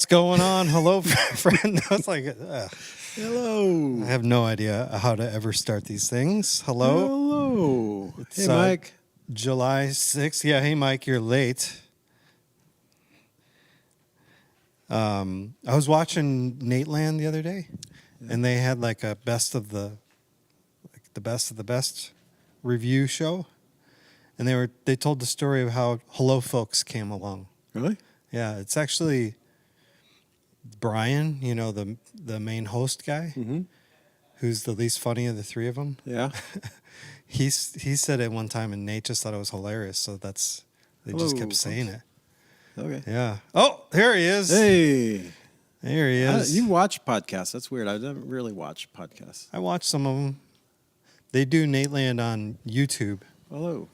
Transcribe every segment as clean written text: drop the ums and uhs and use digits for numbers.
going on? Hello, friend. I was like, hello. I have no idea how to ever start these things. Hello. Hello. It's, hey, Mike. July 6th. Yeah, hey, Mike, you're late. I was watching Nateland the other day, and they had like a best of the best review show, and they told the story of how Hello Folks came along. Really? Yeah, it's actually Brian, the main host guy, who's the least funny of the three of them. Yeah. He said it one time, and Nate just thought it was hilarious, so they just kept saying it. Okay. Yeah. Oh, here he is. Hey. There he is. You watch podcasts. That's weird. I don't really watch podcasts. I watch some of them. They do Nateland on YouTube. Hello.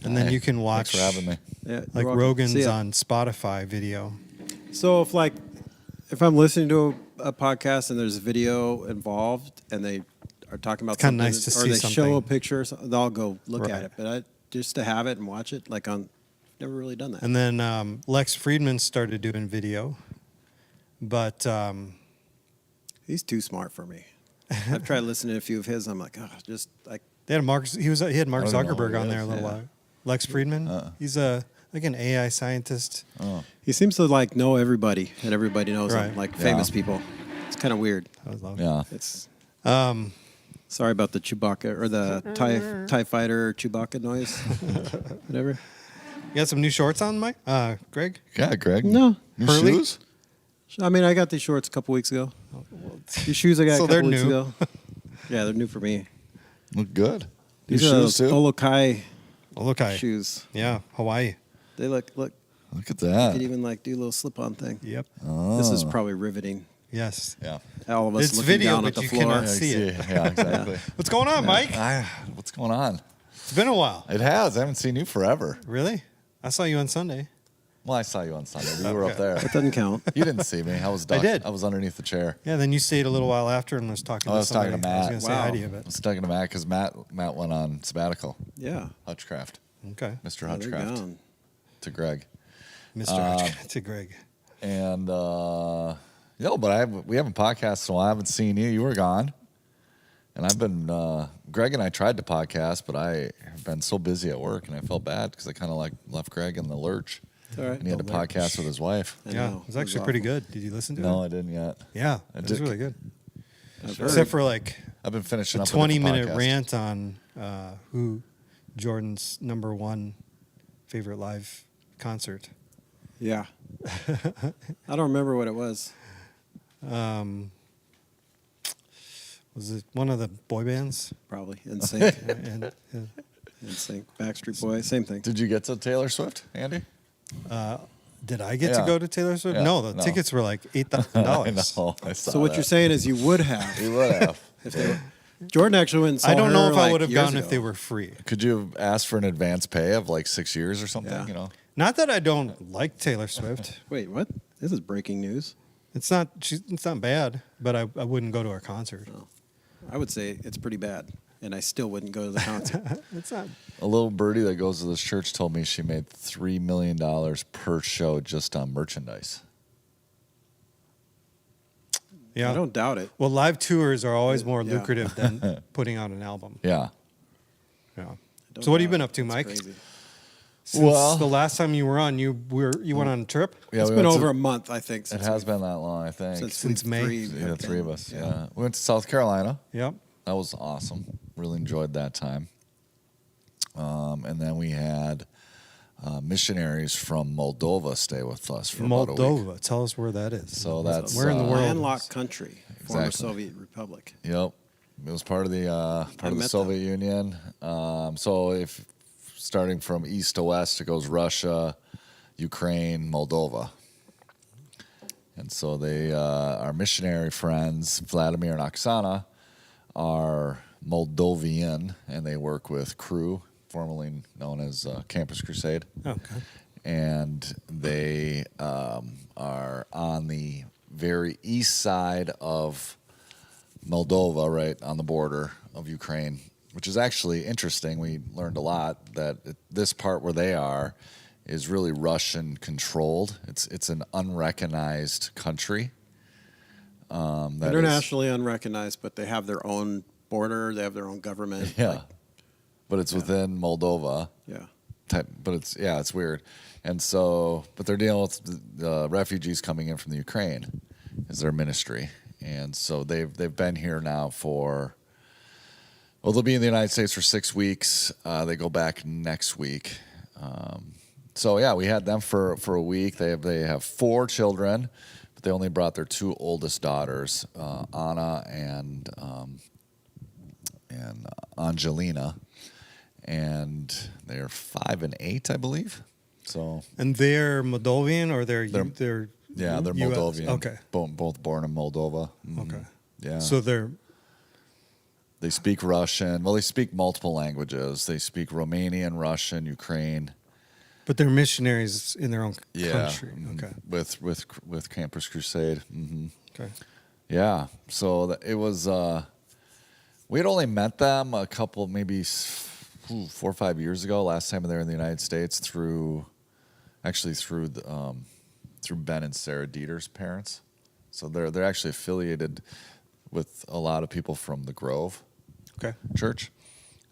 And then you can watch. Thanks for having me. Yeah, like Rogan's on Spotify video. So if I'm listening to a podcast and there's a video involved and they are talking about something, nice to see or they something. show a picture or something, I'll go look Right. at it. But just to have it and watch it, never really done that. And then Lex Friedman started doing video. But He's too smart for me. I've tried listening to a few of his. I'm like, they had Mark. He had Mark I don't know Zuckerberg who he on there a is. little Yeah. while. Lex Friedman. He's like an AI scientist. he seems to know everybody and everybody knows him, Right. like famous people. It's kind of weird. I love it. Yeah. It's Um, sorry about the Chewbacca or the TIE fighter Chewbacca noise, whatever. you got some new shorts on, Mike? Greg? Yeah, Greg. No, New Hurley? shoes? I mean I got these shorts a couple weeks ago. These shoes I got So a couple they're weeks new. ago. Yeah, they're new for me. Look good. These New are shoes, too? Polo Kai Oh, look, shoes. Yeah, Hawaii. They look. Look at You that. could even do a little slip-on thing. Yep. This is probably riveting. Yes. Yeah. All of us It's looking video, down but at the you floor. cannot I see it. Yeah, exactly. What's going on, Mike? What's going on? It's been a while. It has. I haven't seen you forever. Really? I saw you on Sunday. Well, I saw you on Sunday. We were up there. That doesn't count. You didn't see me. I was I did. I was underneath the chair. Yeah, then you stayed a little while after and was talking I to was talking somebody. to I was Matt. going to say hi to you, I but was talking to Matt because Matt went on sabbatical. Yeah. Hutchcraft. okay. Mr. There you Hutchcraft go. to Greg. Mr. to Greg. And but we haven't podcasted in a while. I haven't seen you. You were gone. And I've been Greg and I tried to podcast, but I have been so busy at work, and I felt bad because I kind of left Greg in the lurch. It's all right. And he had to podcast with his wife. I Yeah, know. it was actually pretty good. Did you listen to it? No, I didn't yet. Yeah, I it was did- really good. I've heard. Except for I've been finishing a up a different 20-minute podcast. rant on who Jordan's number one favorite live concert. Yeah. I don't remember what it was. Was it one of the boy bands? Probably NSYNC. and NSYNC. Backstreet Boys. Same thing. Did you get to Taylor Swift, Andy? did I get to Yeah. go to Taylor Swift? Yeah, No, the no. tickets were like I $8,000. know. I saw So what that. you're saying is you would have. You would have. If they were, Jordan actually went and saw I don't know her, if I would have years gone if ago. they were free. Could you have asked for an advance pay of 6 years or something? Yeah. You know. Not that I don't like Taylor Swift. Wait, what? This is breaking news. It's not bad, but I wouldn't go to her concert. I would say it's pretty bad, and I still wouldn't go to the concert. It's not. A little birdie that goes to this church told me she made $3 million per show just on merchandise. Yeah. I don't doubt it. Well, live tours are always more Yeah. lucrative than putting out an album. Yeah. Yeah. Don't So what have you doubt been it. up to, It's Mike? crazy. Since Well- the last time you were on, you went on a trip. Yeah, It's we been went over to- a month, I think. It Since has been that long, I think. Since May. Yeah, three of us. Yeah. We went to South Carolina. Yep. That was awesome. Really enjoyed that time. And then we had missionaries from Moldova stay with us for about a week. Moldova. Tell us where that is. So that's Where in the world? landlocked country, former Exactly. Soviet republic. Yep, it was part of the met Soviet Union. So if starting from east to west, it goes Russia, Ukraine, Moldova, and so they our missionary friends Vladimir and Oksana are Moldovan, and they work with Crew, formerly known as Campus Crusade. Okay. And they are on the very east side of Moldova, right on the border of Ukraine, which is actually interesting. We learned a lot that this part where they are is really Russian controlled. It's an unrecognized country. That is- Internationally unrecognized, but they have their own border. They have their own government. yeah, Like, but it's within Moldova. yeah. But it's weird, and so but they're dealing with the refugees coming in from the Ukraine, is their ministry, and so they've been here now for. Well, they'll be in the United States for 6 weeks. They go back next week. So yeah, we had them for a week. They have 4 children, but they only brought their 2 oldest daughters, Anna and Angelina, and they're 5 and 8, I believe. So And they're Moldovan or they're they're US? Moldovan. Okay. Both born in Moldova. Mhm. Okay. Yeah. So they're They speak Russian. Well, they speak multiple languages. They speak Romanian, Russian, Ukraine. but they're missionaries in their own Yeah. country. Mhm. Okay. With Campus Crusade. Hmm. Okay. Yeah. So it was. We had only met them a couple, maybe 4 or 5 years ago. Last time they were in the United States through Ben and Sarah Dieter's parents. So they're actually affiliated with a lot of people from the Grove Okay. Church,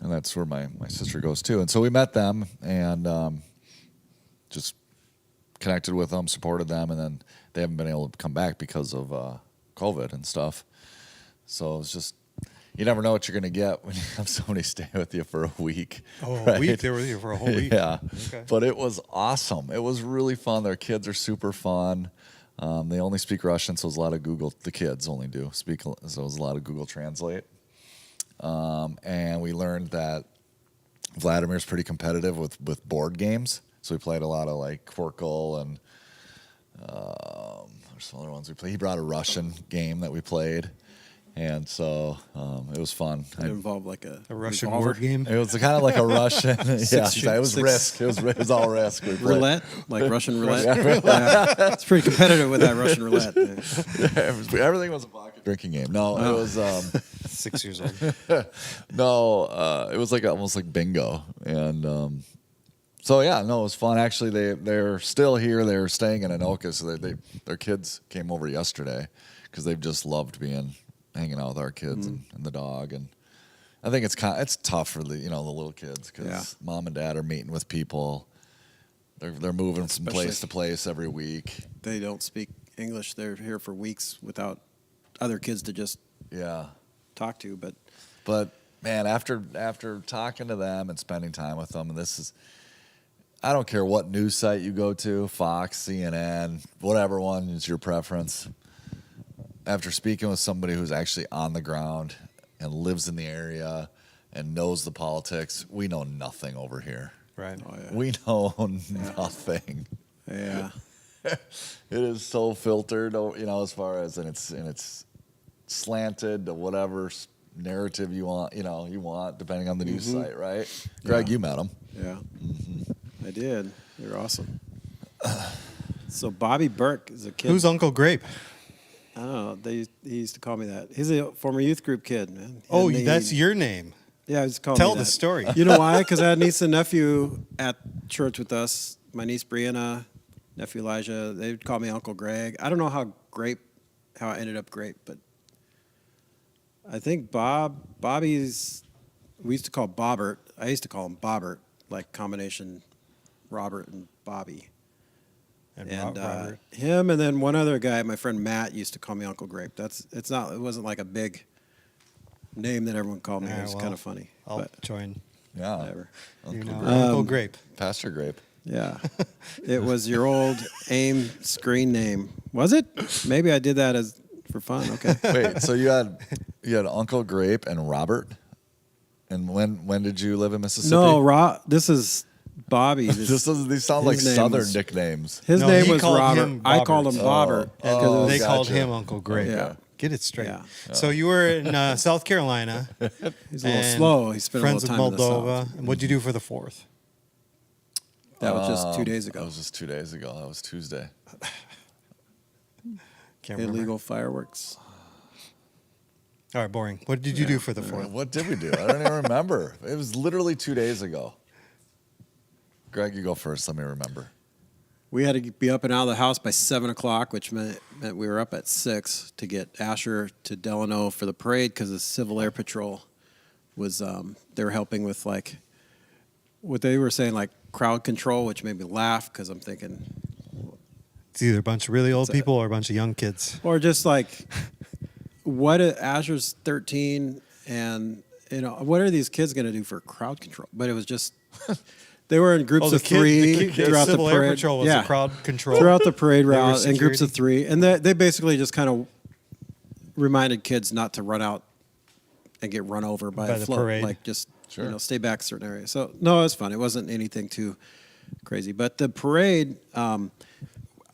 and that's where my sister goes too. And so we met them and just connected with them, supported them, and then they haven't been able to come back because of COVID and stuff. So it's just you never know what you're going to get when you have somebody stay with you for a week. Oh, a right? week. They were here for a whole week. Yeah, Okay. but it was awesome. It was really fun. Their kids are super fun. They only speak Russian, so it's a lot of Google. The kids only do speak, so it's a lot of Google Translate. And we learned that Vladimir's pretty competitive with board games. So we played a lot of like Quirkle and there's some other ones we played. He brought a Russian game that we played, and so it was fun. It involved like a Russian revolver. word game. It was kind of like a Russian. Yeah, it was six- risk. It was all risk. We played. Roulette, like Russian roulette. Yeah. It's pretty competitive with that Russian roulette. Yeah. Everything was a vodka drinking game. No, it was 6 years old. it was like almost like bingo, and so yeah, no, it was fun. Actually, they're still here. They're staying in Anoka, so their kids came over yesterday because they've just loved hanging out with our kids and the dog. And I think it's tough for the little kids because mom and dad are meeting with people. They're moving from place to place every week. They don't speak English. They're here for weeks without other kids to just talk to. But man, after talking to them and spending time with them, and I don't care what news site you go to, Fox, CNN, whatever one is your preference. After speaking with somebody who's actually on the ground and lives in the area and knows the politics, we know nothing over here. Right. Oh, yeah. We know nothing. Yeah. It is so filtered, as far as and it's slanted to whatever narrative you want, depending on the news site, right? Greg, you met him. Yeah. I did. They're awesome. So Bobby Burke is a kid. Who's Uncle Grape? I don't know. He used to call me that. He's a former youth group kid, man. Oh, And that's your name. Yeah, he's called Tell me the that. story. You know why? Because I had niece and nephew at church with us. My niece Brianna, nephew Elijah. They'd call me Uncle Greg. I don't know how I ended up Grape, but I think Bobby's. We used to call Bobbert. I used to call him Bobbert, like combination Robert and Bobby. And Robert. him and then one other guy, my friend Matt, used to call me Uncle Grape. It wasn't like a big name that everyone called me. Yeah, It was well, kind of funny. I'll but join. Yeah. whatever. Uncle Grape. Uncle Grape. Pastor Grape. Yeah. It was your old AIM screen name. Was it? Maybe I did that for fun. Okay. Wait, so you had Uncle Grape and Robert? And when did you live in Mississippi? No, this is Bobby. These sound like his name Southern was- nicknames. His No, name he was called Robert. him I called him Bobbert. Bobbert. And Oh, they called gotcha. him Uncle Grape. Yeah. Get it straight. Yeah. So you were in South Carolina. He's a little and slow. He spent friends a with little time in the Moldova. South. And what'd you do for the 4th? That was just 2 days That ago. was just 2 days ago. That was Tuesday. Can't remember. Illegal fireworks. All right, boring. What did you do for the 4th? What did we do? I don't even remember. It was literally 2 days ago. Greg, you go first. Let me remember. We had to be up and out of the house by 7 o'clock, which meant we were up at 6 to get Asher to Delano for the parade because the Civil Air Patrol was they were helping with like what they were saying, like crowd control, which made me laugh because I'm thinking, It's either a bunch of really old people or a bunch of young kids. or just like Asher's 13, and what are these kids going to do for crowd control? But it was just. They were in groups of three throughout the Civil parade. Air Patrol was a crowd control. Throughout the parade They were route in groups security? of three. And they basically just kind of reminded kids not to run out and get run over by a the float. parade. Like just, Sure. Stay back a certain area. So, no, it was fun. It wasn't anything too crazy. But the parade, I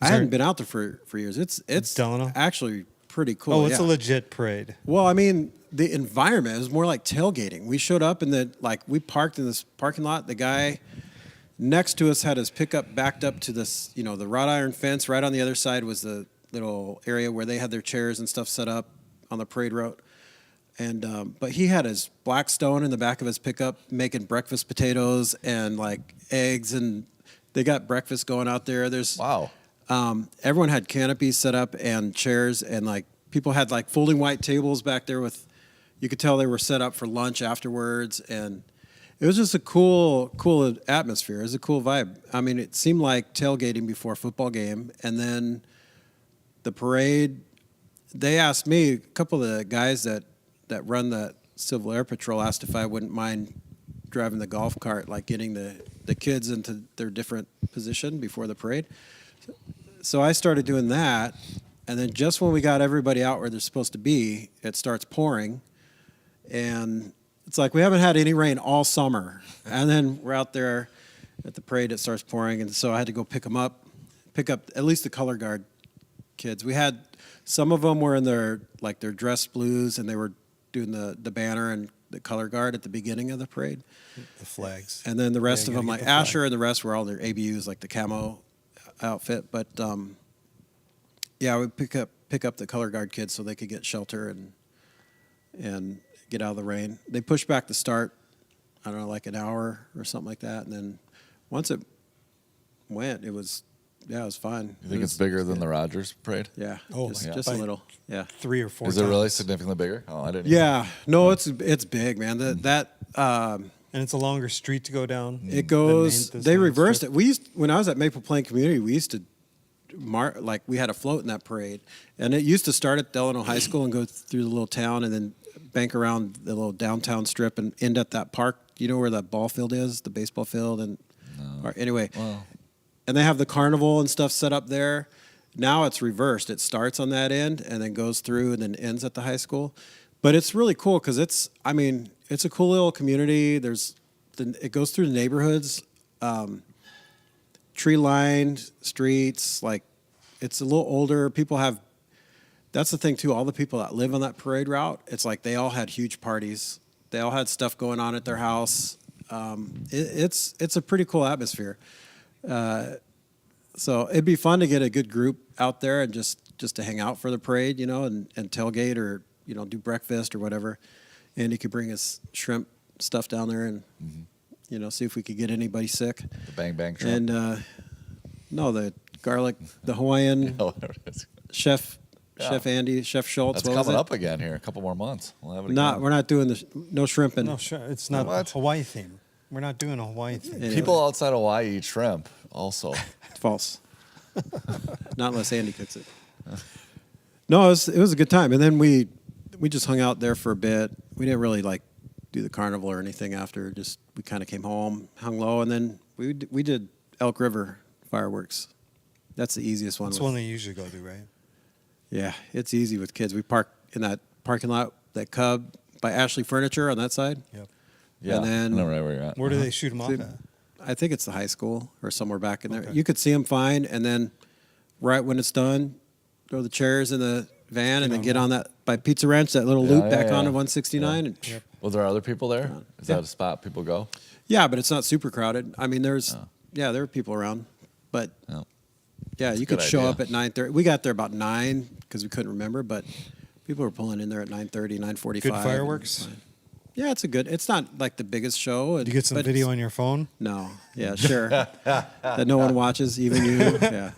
hadn't been out there for years. It's Delano? actually pretty cool. Oh, it's yeah. a legit parade. Well, I mean, the environment is more like tailgating. We showed up we parked in this parking lot. The guy next to us had his pickup backed up to this, the wrought iron fence. Right on the other side was the little area where they had their chairs and stuff set up on the parade route. And but he had his Blackstone in the back of his pickup making breakfast potatoes and like eggs, and they got breakfast going out there. Wow. Everyone had canopies set up and chairs, and like people had like folding white tables back there you could tell they were set up for lunch afterwards, and it was just a cool atmosphere. It was a cool vibe. I mean, it seemed like tailgating before a football game, and then the parade. They asked me, a couple of the guys that run the Civil Air Patrol asked if I wouldn't mind driving the golf cart, like getting the kids into their different position before the parade. So I started doing that, and then just when we got everybody out where they're supposed to be, it starts pouring, and it's like we haven't had any rain all summer, and then we're out there at the parade, it starts pouring, and so I had to go pick up at least the color guard kids. We had some of them were in their dress blues, and they were doing the banner and the color guard at the beginning of the parade. The flags. And then the rest Yeah, of you them, gotta like get the Asher and the rest, were all their ABUs, like the camo outfit. But we pick up the color guard kids so they could get shelter and get out of the rain. They pushed back the start, I don't know, like an hour or something like that. And then once it went, it was fine. You think it's bigger than the Rogers parade? Yeah. Oh, just, yeah. just a By little. Yeah. 3 or 4 Is it really significantly bigger? Oh, I didn't. Yeah. No, it's big, man. And it's a longer street to go down. It goes. than They main reversed strip. it. When I was at Maple Plain Community, we used to we had a float in that parade, and it used to start at Delano High School and go through the little town, and then bank around the little downtown strip and end at that park. You know where that ball field is, the baseball field, and anyway. Well, And they have the carnival and stuff set up there. Now it's reversed. It starts on that end and then goes through and then ends at the high school. But it's really cool because it's a cool little community. It goes through the neighborhoods, tree-lined streets. Like, it's a little older. That's the thing too. All the people that live on that parade route, it's like they all had huge parties. They all had stuff going on at their house. It's a pretty cool atmosphere. So it'd be fun to get a good group out there and just to hang out for the parade, and tailgate or, do breakfast or whatever. And he could bring his shrimp stuff down there and, see if we could get anybody sick. the bang bang shrimp. And, no, the garlic, the Hawaiian Oh, whatever it is. Chef Yeah. Andy, Chef Schultz. That's what was coming it? up again here. A couple more months. We'll have it again. We're not doing no shrimping. No, sure. It's not What? Hawaii theme. We're not doing a Hawaii theme. Anyway. People outside Hawaii eat shrimp also. False. Not unless Andy cooks it. No, it was a good time, and then we just hung out there for a bit. We didn't really do the carnival or anything after. Just we kind of came home, hung low, and then we did Elk River fireworks. That's the easiest one. That's one they usually go to, right? Yeah, it's easy with kids. We park in that parking lot, that Cub by Ashley Furniture on that side. Yep. Yeah, And then- I know right where you're at. Where do they shoot them off See, at? I think it's the high school or somewhere back in there. Okay. You could see them fine, and then right when it's done, throw the chairs in the van and then get on that by Pizza Ranch, that little loop back onto 169. And Yep. Well, there are other people there? Is Yeah. that a spot people go? yeah, but it's not super crowded. I mean, there were people around, but No. yeah, you a good could show idea. up at 9:30. We got there about 9 because we couldn't remember, but people were pulling in there at 9:30, 9:45. Good fireworks? Yeah, it's not like the biggest show. Did you get some but video it's- on your phone? No. Yeah, sure. That no one watches, even you. Yeah.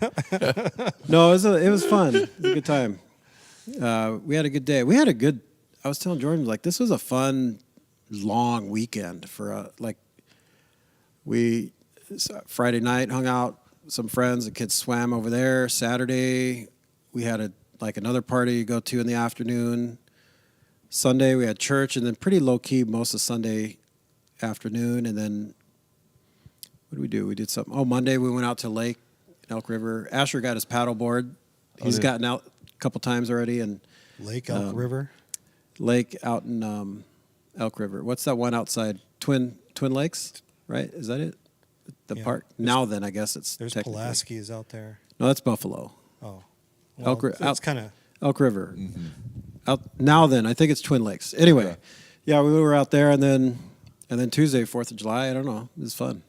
No, it was fun. It was a good time. We had a good day. I was telling Jordan, like, this was a fun, long weekend for Friday night hung out, some friends, the kids swam over there. Saturday, we had another party to go to in the afternoon. Sunday we had church, and then pretty low key most of Sunday afternoon, and then what did we do? We did something. Oh, Monday we went out to Lake Elk River. Asher got his paddleboard. He's gotten out a couple times already, and Lake Elk River. Lake out in Elk River. What's that one outside? Twin Lakes, right? Is that it? The Yeah. park. Now then, I guess it's There's technically- Pulaski is out there. No, that's Buffalo. Oh, Elk Ri- it's kind of Elk River. Out now then, I think it's Twin Lakes. Anyway, yeah, we were out there, and then Tuesday, 4th of July. I don't know. It was fun.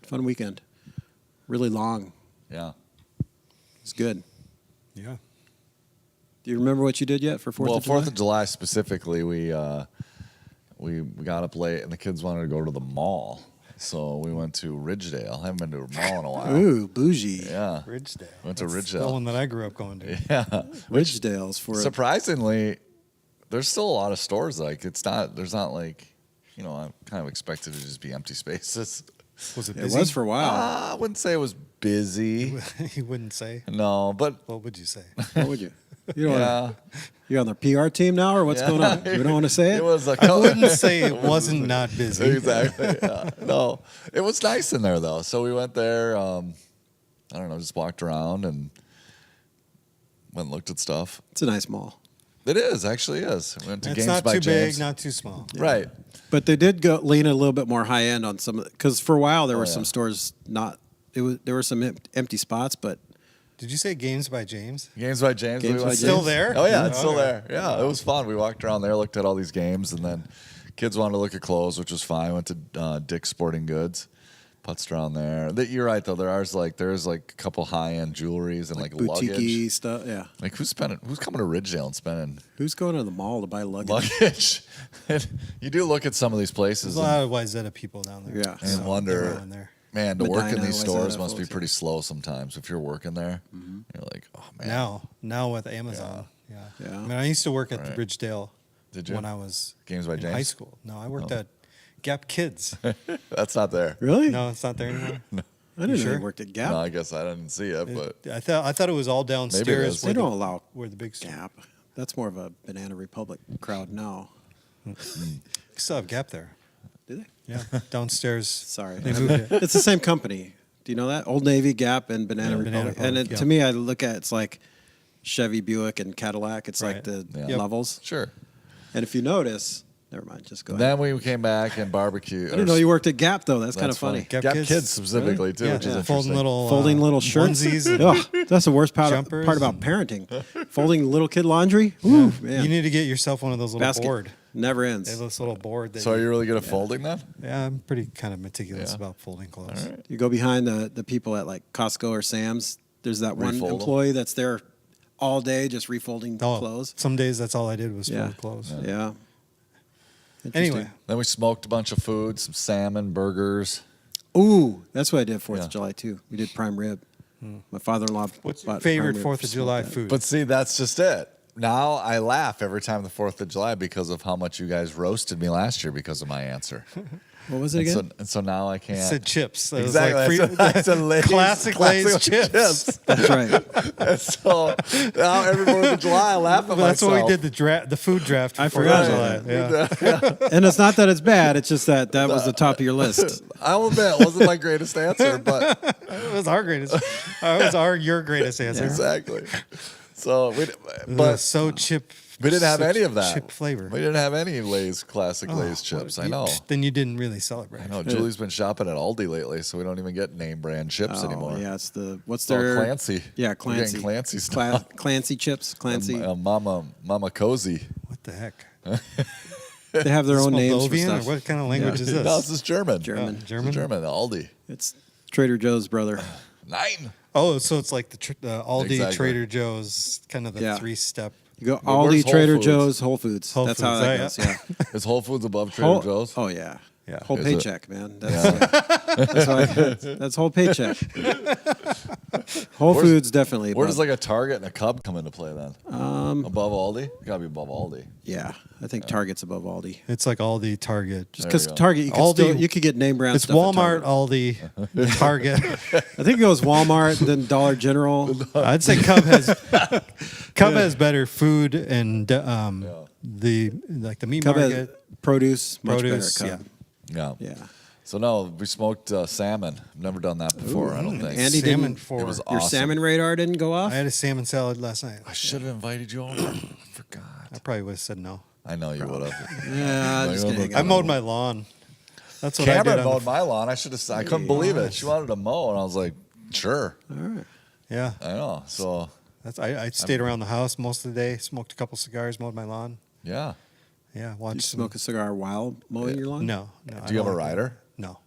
Fun weekend. Really long. Yeah. It's good. yeah. Do you remember what you did yet for 4th Well, of July? 4th of July specifically, we got up late and the kids wanted to go to the mall. So we went to Ridgedale. I haven't been to a mall in a while. Ooh, bougie. Yeah. Ridgedale. Went to That's the Ridgedale. one that I grew up going to. Yeah. Ridgedale's for Surprisingly, there's still a lot of stores. Like there's not like, I kind of expected it to just be empty spaces. Was it It busy? was for a while. I wouldn't say it was busy. You wouldn't say. No, but What would you say? What would you? You don't yeah. wanna, you're on their PR team now, or what's Yeah. going on? You don't want to say it? It was a I wouldn't say it wasn't not busy. Exactly. Yeah. No, it was nice in there though. So we went there. I don't know, just walked around and went and looked at stuff. It's a nice mall. It is actually is. We went to It's Games not by too James. big, not too small. Right. But they did go lean a little bit more high end on some, because for a while there were yeah. some stores there were some empty spots, but Did you say Games by James? Games by James. Games we by went to. Still there? Oh yeah, it's still Okay. there. Yeah, it was fun. We walked around there, looked at all these games, and then kids wanted to look at clothes, which was fine. Went to Dick's Sporting Goods, putzed around there. You're right though. There's a couple high end jewelries and like boutique-y luggage. stuff. Yeah. Like who's coming to Ridgedale and spending Who's going to the mall to buy luggage? luggage? You do look at some of these places There's a and, lot of Wayzata people down there. Yeah. and So wonder, they're all in there. man, to work in Medina, these Wayzata stores must be folks, pretty slow sometimes. If you're working there, you're like, oh man. Now with Amazon. Yeah. Yeah. I mean, I used to work at Right. the Ridgedale Did you? when I was Games by in James? high school. No, I worked at Gap Kids. That's not there. Really? No, it's not there anymore. I didn't know sure? you worked at Gap. No, I guess I didn't see it, but I thought it was all downstairs. is. They don't allow where the big store. Gap. That's more of a Banana Republic crowd now. You still have Gap there. Do they? Yeah, downstairs. Sorry. They moved it. It's the same company. Do you know that? Old Navy, Gap, and Banana Yeah, Banana Republic. And Republic, to yeah. me, I look at it's like Chevy, Buick, and Cadillac. It's like Right. the Yeah. Yep. levels. sure. And if you notice, never mind. Just go ahead. Then we came back and barbecue. I didn't know you worked at Gap though. That's kind of funny. Gap Gap Kids? Kids specifically too, Yeah, which is folding interesting. little Folding little shirts. onesies. and- Ugh, that's the worst part Jumpers about and- parenting. Folding little kid laundry. Ooh, man. You need to get yourself one of those little Basket board. never They ends. have this little board. That So are you really good at folding then? Yeah, I'm pretty kind of meticulous Yeah. about folding clothes. You go behind the people at like Costco or Sam's. There's that one Refold 'em. employee that's there all day just refolding Oh, clothes. some days that's all I did was Yeah. fold clothes. Yeah. Anyway, Then we smoked a bunch of food, some salmon, burgers. Ooh, that's what I did 4th Yeah. of July too. We did prime rib. My father-in-law. what's your bought favorite prime rib, 4th of July smoked that. food? But see, that's just it. Now I laugh every time the 4th of July because of how much you guys roasted me last year because of my answer. What was it And again? so now I can't. It said chips. It was Exactly. like I said Lay's, classic Lay's chips. That's right. And so now every 4th of July I laugh at Well, myself. that's what we did the food draft. I for forgot 4th of about July. Yeah. And it's not that it's bad. It's just that was the top of your list. I will admit it wasn't my greatest answer, but It was our greatest. It was your greatest answer. exactly. So, But but so chip. we didn't have such any of that chip flavor. We didn't have any Lay's classic Oh, Lay's chips. I know. Then you didn't really celebrate. I know. Julie's been shopping at Aldi lately, so we don't even get name brand chips anymore. Yeah, it's what's It's all their Clancy. Yeah, We're Clancy. getting Clancy stuff. Clancy chips. Clancy. Mama Cozy. What the heck? They have their own names for Moldovan, stuff. or what kind of language is this? No, this is German. German. It's German? German. Aldi. It's Trader Joe's brother. 9. Oh, so it's like the Aldi, Exactly. Trader Joe's, kind of the Yeah. 3-step. You go But where's Aldi, Whole Trader Foods? Joe's, Whole Foods. Whole That's how Foods, that yeah. goes. Yeah. Is Whole Foods above Trader Whole, Joe's? oh yeah. Yeah. Whole Is it? paycheck, man. That's whole paycheck. Whole Where's- Foods definitely. Where does above. like a Target and a Cub come into play then? Above Aldi? Gotta be above Aldi. Yeah, I think Target's above Aldi. It's like Aldi, Target. Just There you because go. Target, you could Aldi- you could get name brand It's stuff. at Walmart, Target. Aldi, Target. I think it goes Walmart, then Dollar General. I'd say Cub has better food and the meat Cub has market. produce, much Produce, better. Cub. Yeah. Yeah. So no, we smoked salmon. I've never done that before. I don't think. Andy Salmon didn't. for It was Your awesome. salmon radar didn't go off. I had a salmon salad last night. I should have invited you over. I forgot. I probably would have said no. I know you would have. Yeah, I'm just Like, kidding. I mowed my lawn. That's what I Cameron did. On mowed the, my lawn. I should have. I couldn't believe it. She wanted to mow, and I was like, "Sure." All right. yeah, I know. So I stayed around the house most of the day, smoked a couple cigars, mowed my lawn. yeah. Yeah, You watched some. smoke a cigar while mowing your lawn? No. Do you have a rider? No.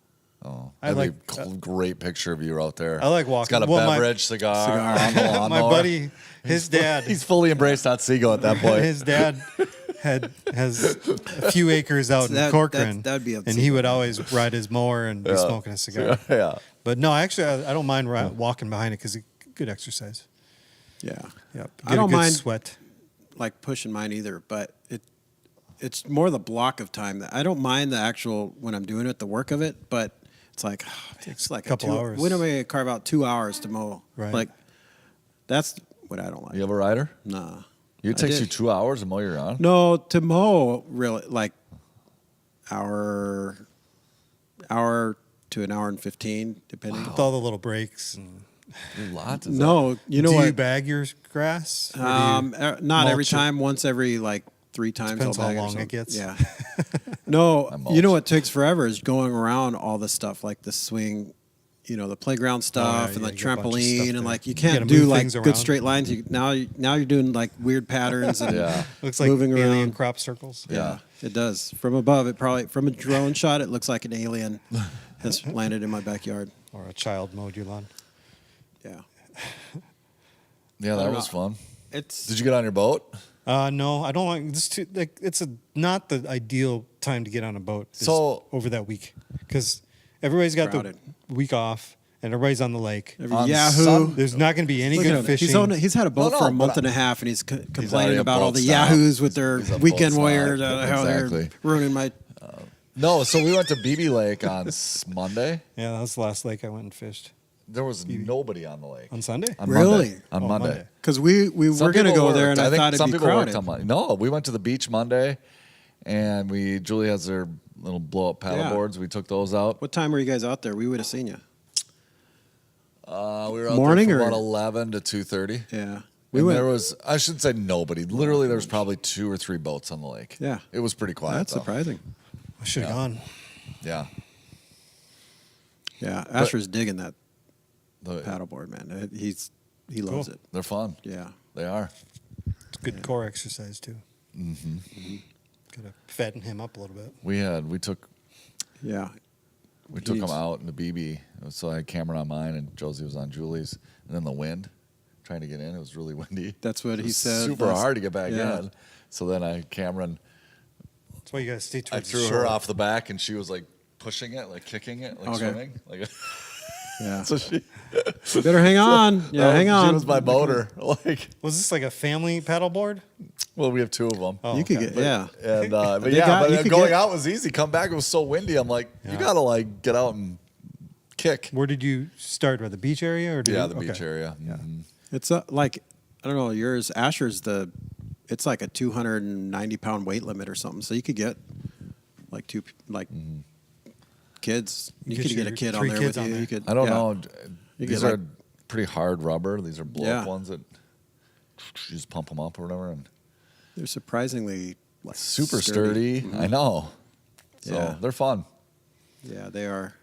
Oh, I that'd like- be a great picture of you out there. I like He's walking. got a Well, my- beverage, cigar on the lawnmower. My buddy, his dad, He's fully embraced Otsego at that point. his dad has a few acres out in That- Corcoran, that'd be and he would always ride his mower and be Yeah. smoking a cigar. Yeah. But no, actually, I don't mind walking behind it because it's good exercise. Yeah. Yep. I Get don't a good mind- sweat. Like pushing mine either, but it's more the block of time that I don't mind the actual when I'm doing it, the work of it, but it's like it's like couple hours. When am I gonna carve out 2 hours to mow? Right. Like that's what I don't like. You have a rider? Nah. It I takes you did. 2 hours to mow your lawn? No, to mow really like hour to an hour and 15, depending. With all the little breaks. And Lots. No, you know do what? you bag your grass? Or do you- Not every mulch it? time. Once every like 3 times. Depends I'll how bag or long it something. gets. Yeah. No, I you know mulch. what takes forever is going around all the stuff like the swing, the playground stuff yeah, and the you got a bunch of stuff trampoline there. and like you You can't gotta do move like things good around. straight lines. Now you're doing like weird patterns and Yeah. Looks like moving alien around. crop circles. Yeah, it does. From above, it probably from a drone shot, it looks like an alien has landed in my backyard. Or a child mowed your lawn. Yeah, Yeah, I that don't was know. fun. it's Did you get on your boat? No, I don't like this. It's not the ideal time to get on a boat. is So- over that week, because everybody's got Crowded. the week off and everybody's on the lake. every On Yahoo. Sun- There's not going to be any Look at good him. fishing. He's had a boat No, for a but month and a half, and he's complaining already a about all boat the snob. Yahoos with their He's a weekend boat warriors. snob. How Exactly. they're ruining my. No, so we went to BB Lake on Monday. Yeah, that was the last lake I went and fished There was nobody on the lake. on Sunday. On Really? Monday. On Oh, Monday. Monday. Because we Some were going to people go there, worked. and I think thought some it'd be people worked crowded. on Monday. No, we went to the beach Monday, and Julie has their little blow up paddle Yeah. boards. We took those out. What time were you guys out there? We would have seen you. We were out Morning there from or- about 11 to 2:30. Yeah, And there was, I should say nobody. Literally, there was probably 2 or 3 boats on the lake. Yeah. It was pretty quiet. That's though. surprising. I should have gone. Yeah. Yeah, Asher's digging that The- paddleboard, man. He loves Cool. it. They're fun. Yeah. They are. It's good core exercise too. Mm-hmm. Could have fatten him up a little bit. We took Yeah. them needs- out in the BB. So I had Cameron on mine and Josie was on Julie's. And then the wind, trying to get in. It was really windy. That's what It he was said. super hard to get back Yeah. in. So then Cameron, That's why you got to stay I towards threw the her shore. off the back and she was like pushing it, like kicking it, like Okay. swimming. Like, Yeah. so she, Better hang on. Yeah, hang on. She was my boater. Like, Was this like a family paddleboard? well, we have 2 of them. Oh, You could okay. get, yeah. And but They yeah, got- you but could going get- out was easy. Come back, it was so windy. I'm like, you Yeah. gotta like get out and kick. Where did you start? By the beach area or? Did Yeah, you, the okay. beach area. Yeah. Mhm. It's like, I don't know, yours, Asher's it's like a 290-pound weight limit or something. So you could get like kids. You Get could get a your kid on 3 there kids with on you. there. You could, I don't yeah. know. You These get, are like- pretty hard rubber. These are blow up Yeah. ones that you just pump them up or whatever, and They're surprisingly like super sturdy. Mhm. I know. So Yeah. they're fun. Yeah, they are.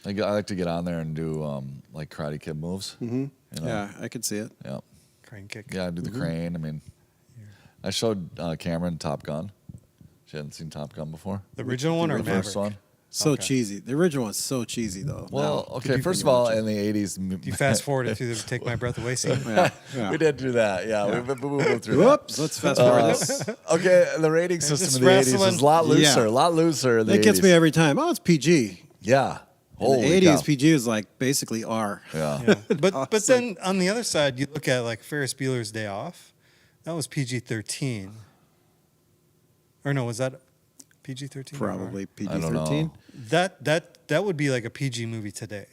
I like to get on there and do like Karate Kid moves. Mm-hmm. You know? Yeah, I could see it. Yeah. Crane kick. Yeah, I do the crane. I mean, I showed Cameron Top Gun. She hadn't seen Top Gun before. The original one or The Maverick? first one. So Okay. cheesy. The original one's so cheesy though. Well, Now, okay. you First of can all, watch it. in the '80s, You fast forward it through the "Take My Breath Away" scene. Yeah. we did do that. Yeah, we moved through Whoops. Let's fast forward this. that. Okay, the rating just system in the '80s was wrestling. a lot looser. Yeah. A lot looser. In the That gets 80s. me every time. Oh, it's PG. Yeah. In Holy the 80s, cow. PG is like basically R. Yeah. Yeah. But then on the other side, you look at like Ferris Bueller's Day Off. That was PG-13. Or no, was that PG-13? Probably I don't know. PG-13. That would be like a PG movie today.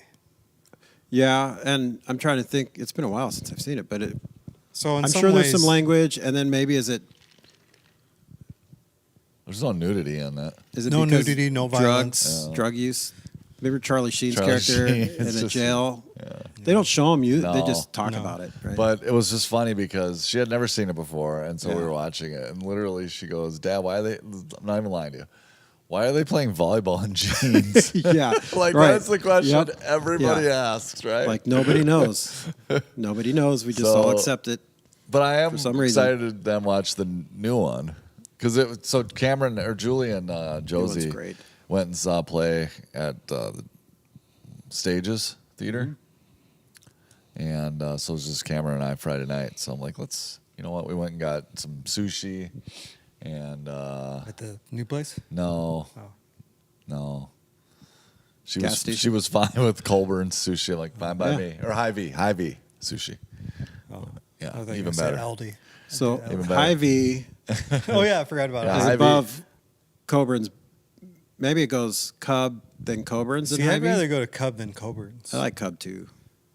Yeah, and I'm trying to think. It's been a while since I've seen it, but So in I'm some sure ways, there's some language. And then maybe is it There's no nudity in that. No because nudity, no violence. drugs, drug use? Remember Charlie Sheen's Charlie character Sheen in is the just- jail? They don't show him you. They No. just talk No. about it. Right? But it was just funny because she had never seen it before, and so we Yeah. were watching it, and literally she goes, "Dad, why are they?" I'm not even lying to you. Why are they playing volleyball in jeans? yeah, Like right. that's the question Yep. everybody Yeah. asks, right? Like nobody knows. Nobody knows. We just all So- accept it. but I am for some reason. excited to then watch the new one because so Cameron or Julie and Josie great. went and saw a play at the Stages Theater, and so it was just Cameron and I Friday night. So I'm like, you know what? We went and got some sushi, and At the new place? no, Oh. no. She Gas was station? fine with Colburn's sushi. I'm like, fine by Yeah. me. Or Hy-Vee sushi. Oh, Yeah, I thought you were even gonna say better. Aldi. So Even better. Hy-Vee Oh yeah, I forgot about Yeah, is it. Hy-Vee. above Coburn's. Maybe it goes Cub, then Coburn's, and See, I'd Hy-Vee. rather go to Cub than Coburn's. I like Cub too.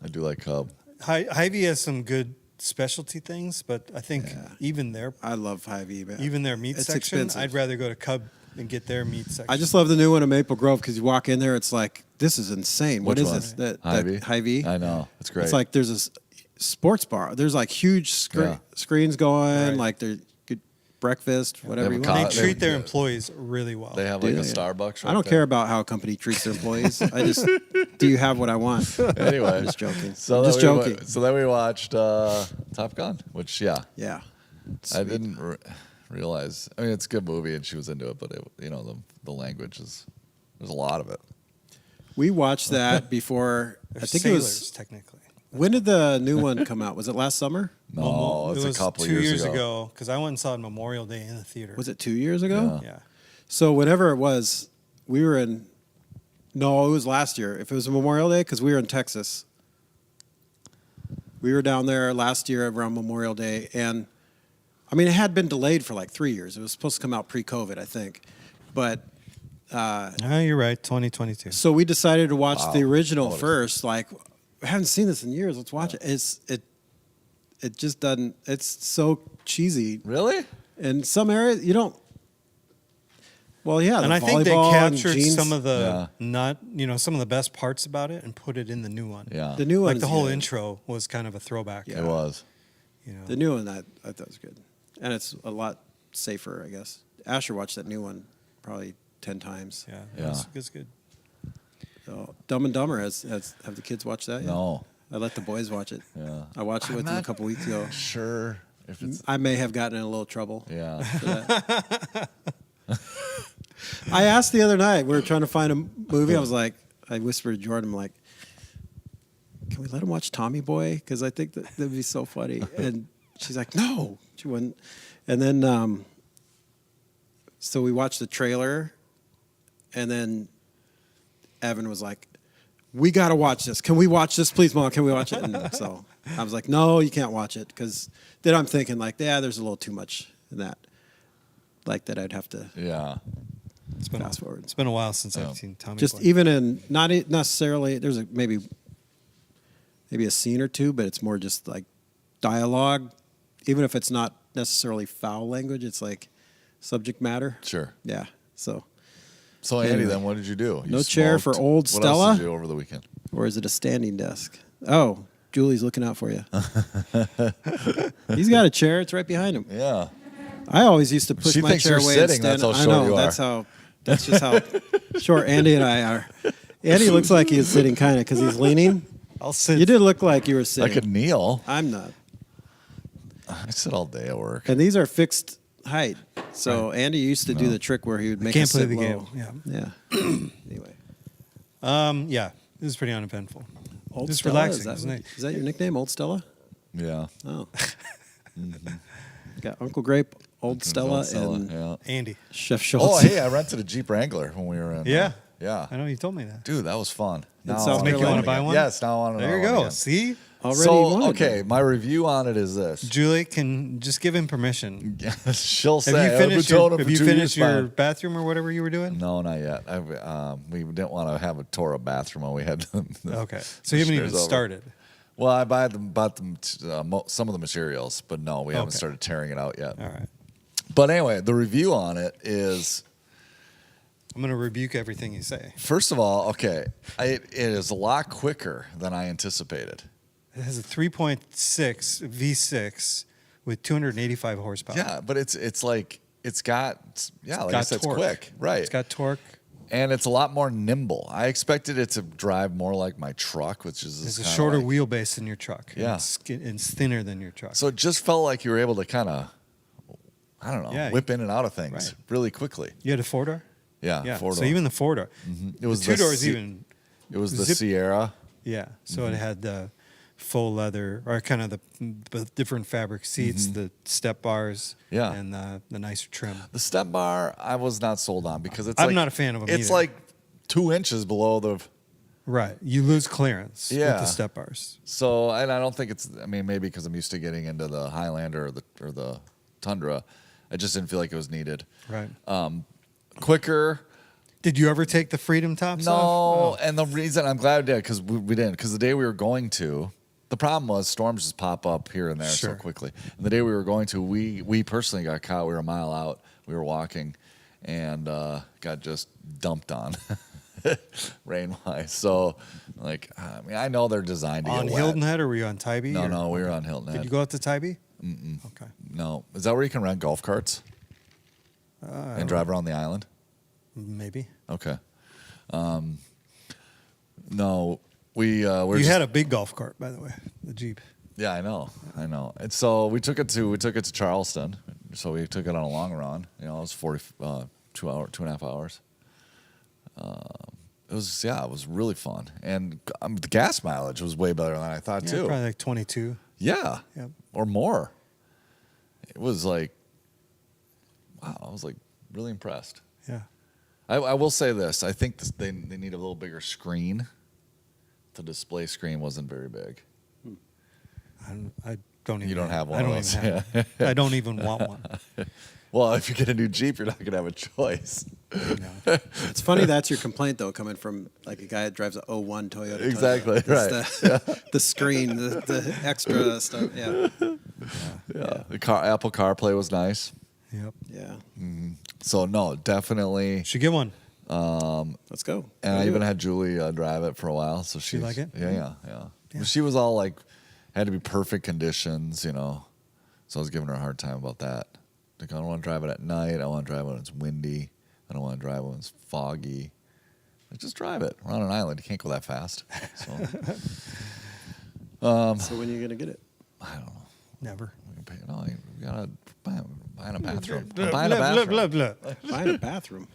I do like Cub. Hy-Vee has some good specialty things, but I think Yeah. even their I love Hy-Vee, man. meat It's section, expensive. I'd rather go to Cub and get their meat section. I just love the new one in Maple Grove because you walk in there, it's like this is insane. What Which is one? this? That Hy-Vee? Hy-Vee. I know. It's great. It's like there's a sports bar. There's like huge Yeah. screens going. Right. Like they're good breakfast, whatever They you have a want. they co- treat their yeah. employees really well. They have Do like a they? Starbucks. Right I don't there. care about how a company treats their employees. I just do you have what I want? Anyway, I'm just joking. So I'm then just we wa- joking. So then we watched Top Gun, which Yeah. I Sweet. didn't realize. I mean, it's a good movie, and she was into it, but the language is there's a lot of it. We watched that before. They're I think sailors, it was. technically. When did the new one come out? Was it last summer? No, it it's was a couple 2 years years ago because I went and saw it Memorial Day in the theater. Was it 2 years ago? Yeah. Yeah. So whenever it was, we were in. No, it was last year. If it was Memorial Day, because we were in Texas. We were down there last year around Memorial Day, and I mean it had been delayed for like 3 years. It was supposed to come out pre-COVID, I think, but Oh, you're right. 2022. so we decided to watch Wow. the original What is- first. Like, I haven't seen this in years. Let's watch it. It just doesn't. It's so cheesy. Really? In some areas, you don't. Well, yeah, And the I think they volleyball and captured jeans. some of the some of the best parts about it and put it in the new one. Yeah. The new one, Like the whole intro was kind of a throwback. Yeah. It was. You know. The new one I thought was good, and it's a lot safer, I guess. Asher watched that new one probably 10 times. Yeah. Yeah. It's good. So Dumb and Dumber have the kids watched that? yet? No. I let the boys watch it. Yeah. I watched it with them a not- couple weeks ago. Sure. If it's I may have gotten in a little trouble. yeah. For that. I asked the other night. We were trying to find a movie. I was like, I whispered to Jordan, I'm like, can we let him watch Tommy Boy? Because I think that'd be so funny. And she's like, no, she wouldn't. And then, so we watched the trailer, and then Evan was like, we got to watch this. Can we watch this, please, Mom? Can we watch it? And so I was like, no, you can't watch it. Because then I'm thinking, like, yeah, there's a little too much in that. Like that I'd have to Yeah. It's been fast forward. It's been a while since Yeah. I've seen Tommy Just Boy. even in, not necessarily, there's maybe a scene or two, but it's more just like dialogue. Even if it's not necessarily foul language, it's like subject matter. Sure. Yeah. So, So Andy, Anyway. then what did you do? You No chair for smoked. old What Stella? else did you do over the weekend? or is it a standing desk? Oh, Julie's looking out for you. He's got a chair. It's right behind him. Yeah. I always used to push She my thinks chair you're away sitting, and stand. that's how I short know. you That's are. how. That's just how short Andy and I are. Andy looks like he's sitting kind of because he's leaning. I'll sit. You did look like you were I sitting. could kneel. I'm not. I sit all day at work. And these are fixed height. So Andy used to do the trick where he would make can't us play sit the low. game. Yeah. Yeah. Anyway. Yeah, it was pretty uneventful. Old Just Stella? relaxing. Is Isn't it? that your nickname, Old Stella? Yeah. Oh. Got Uncle Grape, Old Stella, and yeah. Andy. Chef Schultz. Oh, hey, I rented a Jeep Wrangler when we were in. Yeah. Yeah. I know you told me that. Dude, that was fun. Now South I Make you wanna wanna go buy again. one? Yes, now I want to. There you go. See? Already So, wanted okay, one. my review on it is this. Julie, can just give him permission. She'll say, Have you I've been finished told your, him have for you 2 finished years, your fine. bathroom or whatever you were doing? No, not yet. We didn't want to have a tore up bathroom when we had the Okay. So you haven't even stairs over. started. Well, I bought some of the materials, but no, we haven't Okay. started tearing it out yet. All right. But anyway, the review on it is, I'm going to rebuke everything you say. first of all, okay, it is a lot quicker than I anticipated. It has a 3.6 V6 with 285 horsepower. Yeah, but it's like like I said, it's torque. quick, right? It's got torque. And it's a lot more nimble. I expected it to drive more like my truck, which is It's a kinda shorter like- wheelbase than your truck. and Yeah. It's thinner than your truck. So it just felt like you were able to kind of, I don't know, Yeah, whip in and out of things right. really quickly. You had a four-door? Yeah, Yeah. four-door. So even the four-door. It was the two doors C- even. It was the zip- Sierra. Yeah. So Mm-hmm. it had the faux leather or kind of the different fabric seats, the step bars, Mm-hmm. Yeah. and the nicer trim. The step bar, I was not sold on because it's I'm like, not a fan of 'em It's either. like 2 inches below the. Right. You lose clearance with Yeah. the step bars. So, and I don't think it's. I mean, maybe because I'm used to getting into the Highlander or the Tundra, I just didn't feel like it was needed. Right. Quicker. Did you ever take the Freedom tops No, off? and the reason I'm glad I did because we didn't. Because the day we were going to, the problem was storms just pop up here and there so Sure. quickly. And the day we were going to, we personally got caught. We were a mile out. We were walking, and got just dumped on, rain wise. So, like, I mean, I know they're designed to On get Hilton wet. Head or were you on Tybee? or- No, we were on Hilton Did Head. you go out to Tybee? Mm-mm. Okay. No, is that where you can rent golf carts and drive around the island? Maybe. Okay. No, we were. You just, had a big golf cart, by the way, the Jeep. Yeah, I know. And so we took it to Charleston. So we took it on a long run. You know, it was 2.5 hours. It was really fun, and the gas mileage was way better than I thought Yeah, too. probably like 22. Yeah, Yep. or more. It was like, wow, I was like really impressed. Yeah. I will say this: I think they need a little bigger screen. The display screen wasn't very big. I don't even. You don't have one I of don't those. even have one. I don't even want one. Well, if you get a new Jeep, you're not going to have a choice. No. It's funny that's your complaint though, coming from like a guy that drives a 01 Toyota. Tundra. Exactly, It's right. The screen, the extra stuff. Yeah. Yeah. The Apple CarPlay was nice. Yep. Yeah. So no, definitely. Should get one. Let's go. And Go I do even it. had Julie drive it for a while. So she like it? Yeah. Yeah. But she was all like, had to be perfect conditions, you know. So I was giving her a hard time about that. Like, I don't want to drive it at night. I want to drive it when it's windy. I don't want to drive it when it's foggy. Like, just drive it. We're on an island. You can't go that fast. So So when are you gonna get it? I don't know. Never. We can pay. No, you gotta buy a bathroom. Blah, I'm buying a blah, bathroom. blah, blah, blah. Find a bathroom.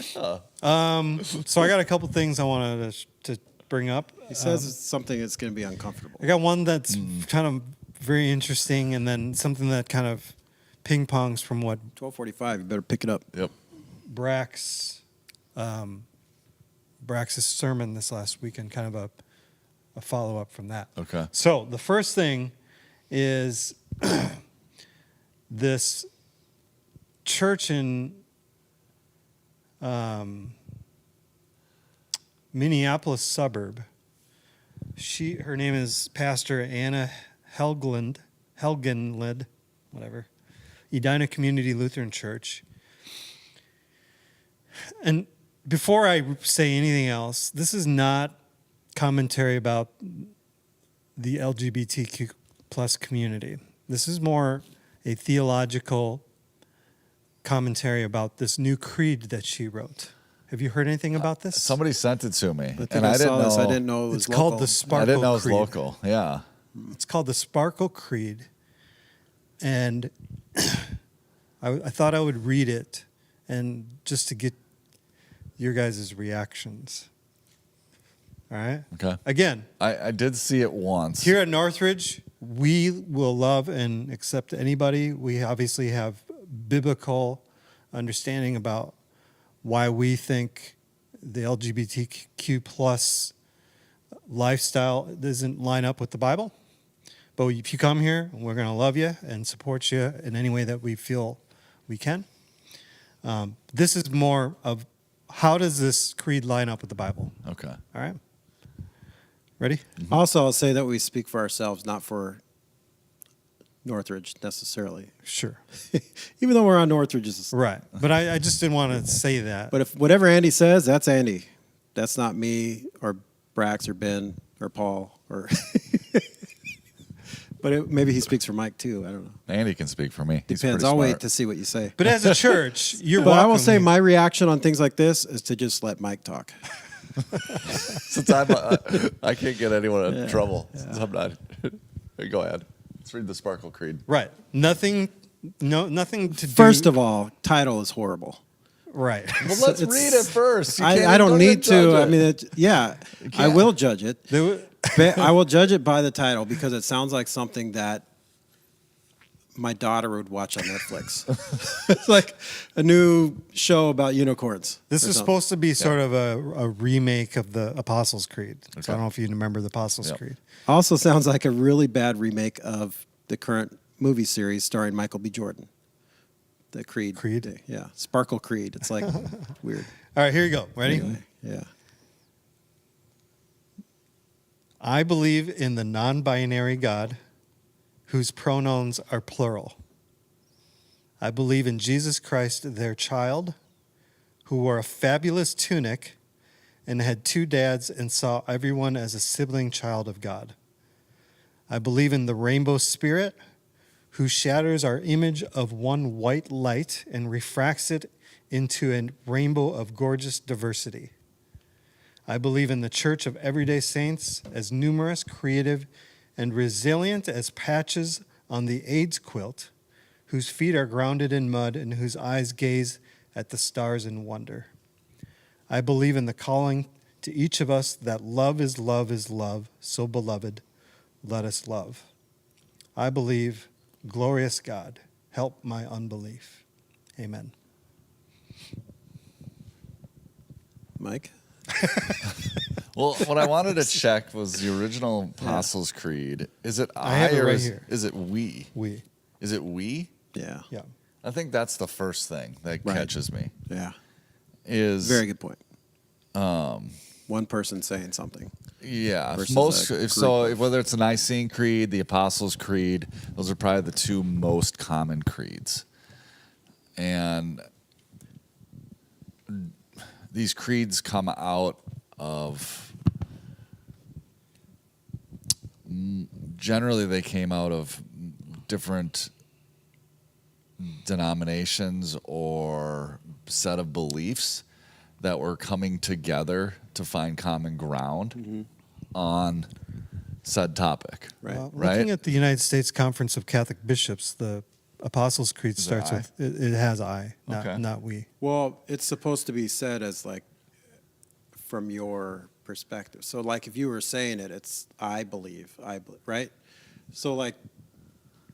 So I got a couple things I wanted to bring up. He says it's something that's gonna be uncomfortable. I got one that's kind of very interesting, and then something that kind of ping pongs from what 12:45. You better pick it up. Yep. Brax's sermon this last weekend, kind of a follow up from that. Okay. So the first thing is this church in Minneapolis suburb. Her name is Pastor Anna Helgenlid, whatever. Edina Community Lutheran Church. And before I say anything else, this is not commentary about the LGBTQ plus community. This is more a theological commentary about this new creed that she wrote. Have you heard anything about this? Somebody sent it to me, I think and I, I didn't saw know. this. I didn't know it was It's local. called the Sparkle I didn't know it was Creed. local. Yeah. It's called the Sparkle Creed. And I thought I would read it, and just to get your guys' reactions. All right? Okay. Again, I did see it once. here at Northridge, we will love and accept anybody. We obviously have biblical understanding about why we think the LGBTQ plus lifestyle doesn't line up with the Bible. But if you come here, we're going to love you and support you in any way that we feel we can. This is more of how does this creed line up with the Bible? Okay. All right? Ready? Also, I'll say that we speak for ourselves, not for Northridge necessarily. Sure. Even though we're on Northridge's. Right. But I just didn't want to say that. But if whatever Andy says, that's Andy. That's not me or Brax or Ben or Paul or. But maybe he speaks for Mike too. I don't know. Andy can speak for me. He's Depends. pretty I'll wait smart. to see what you say. But as a church, you're But I will welcome say here. my reaction on things like this is to just let Mike talk. Since I can't get anyone in trouble. Since I'm not. Go ahead. Let's read the Sparkle Creed. Right. Nothing to do. First of all, title is horrible. Right. Well, let's read it first. You I can't- don't need judge to. it. I mean, yeah, I can't. will judge it. There But I will judge it by the title because it sounds like something that my daughter would watch on Netflix. It's like a new show about unicorns. This or is something. supposed to be sort of a remake of the Apostles' Creed. So Okay. I don't know if you remember the Apostles' Yep. Creed. Also sounds like a really bad remake of the current movie series starring Michael B. Jordan. The Creed. Creed? Yeah. Sparkle Creed. It's like weird. All right, here you go. Ready? Anyway, yeah. I believe in the non-binary God whose pronouns are plural. I believe in Jesus Christ, their child, who wore a fabulous tunic and had two dads and saw everyone as a sibling child of God. I believe in the rainbow spirit, who shatters our image of one white light and refracts it into a rainbow of gorgeous diversity. I believe in the church of everyday saints, as numerous, creative, and resilient as patches on the AIDS quilt, whose feet are grounded in mud and whose eyes gaze at the stars in wonder. I believe in the calling to each of us that love is love is love, so beloved, let us love. I believe, glorious God, help my unbelief. Amen. Mike? Well, what I wanted to check was the original Apostles' Creed. Is it I, have it or right is, here. is it we? We. Is it we? Yeah. Yeah. I think that's the first thing that Right. catches me. Yeah. Is Very good point. One person saying something. Yeah, versus most a if so, group of- whether it's a Nicene Creed, the Apostles' Creed, those are probably the two most common creeds. And these creeds come out of generally they came out of different denominations or set of beliefs that were coming together to find common ground on said topic. Right. Well, Right? looking at the United States Conference of Catholic Bishops, the Apostles' Creed Is it starts I? with, it has I, Okay. not we. Well, it's supposed to be said as like from your perspective. So like if you were saying it, it's I believe, right? So like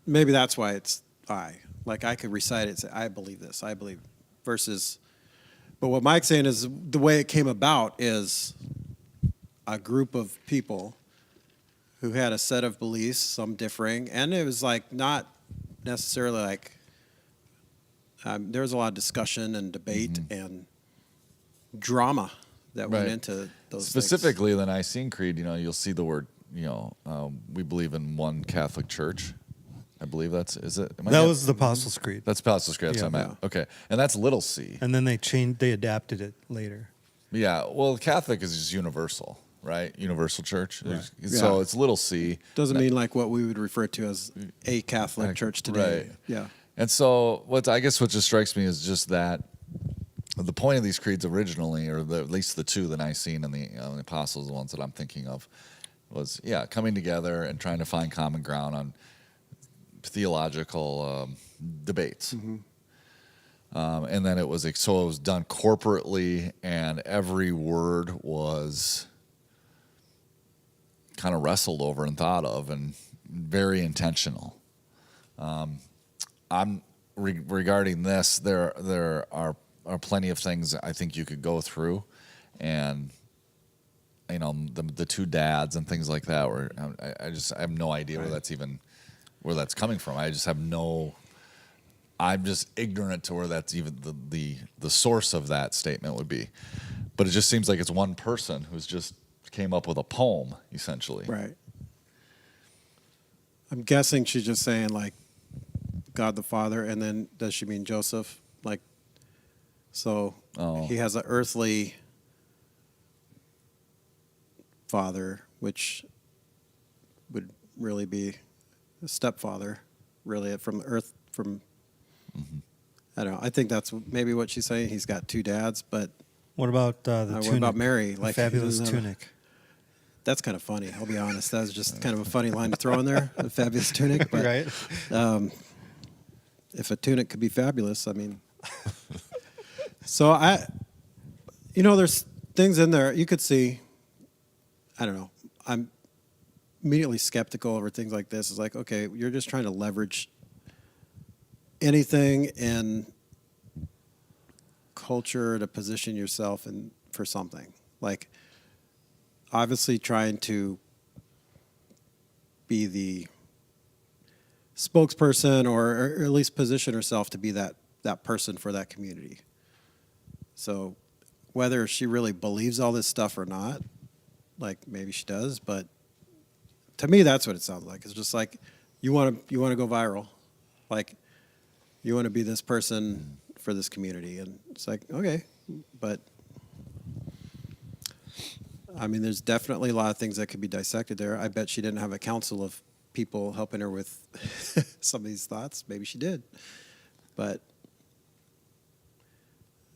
maybe that's why it's I. Like I could recite it and say, I believe this, I believe, versus, but what Mike's saying is the way it came about is a group of people who had a set of beliefs, some differing, and it was like not necessarily like there was a lot of discussion and debate and drama that went Right. into those Specifically, the Nicene Creed, you'll see the word, we believe in one Catholic Church. I believe is it? Am I That getting- was the Apostles' Creed. That's Apostles' Creed. That's what I Yeah. meant. Okay. And that's little c. And then they adapted it later. Yeah. Well, Catholic is just universal, right? Universal church. Right. So Yeah. it's little c. Doesn't mean like what we would refer to as a Catholic church today. Right. Yeah. And so what just strikes me is just that the point of these creeds originally, or at least the two, the Nicene and the Apostles, the ones that I'm thinking of, was, coming together and trying to find common ground on theological debates. And then it was done corporately, and every word was kind of wrestled over and thought of, and very intentional. Regarding this, there are plenty of things I think you could go through, and the two dads and things like that. Where I have no idea where that's coming from. I'm just ignorant to where that's even the source of that statement would be. But it just seems like it's one person who's just came up with a poem, essentially. Right. I'm guessing she's just saying like God the Father, and then does she mean Joseph? Like, so he has an earthly father, which would really be a stepfather, really from earth, from. I don't know. I think that's maybe what she's saying. He's got two dads, but What about the tunic? what about Mary? The Like fabulous he doesn't have tunic. That's kind of funny. I'll be honest. That was just kind of a funny line to throw in there. The fabulous tunic, but Right. If a tunic could be fabulous, I mean. So there's things in there you could see. I don't know. I'm immediately skeptical over things like this. It's like, okay, you're just trying to leverage anything in culture to position yourself in for something. Like, obviously trying to be the spokesperson or at least position herself to be that person for that community. So whether she really believes all this stuff or not, like maybe she does, but to me that's what it sounds like. It's just like you want to go viral. Like you want to be this person for this community, and it's like, okay, but I mean, there's definitely a lot of things that could be dissected there. I bet she didn't have a council of people helping her with some of these thoughts. Maybe she did, but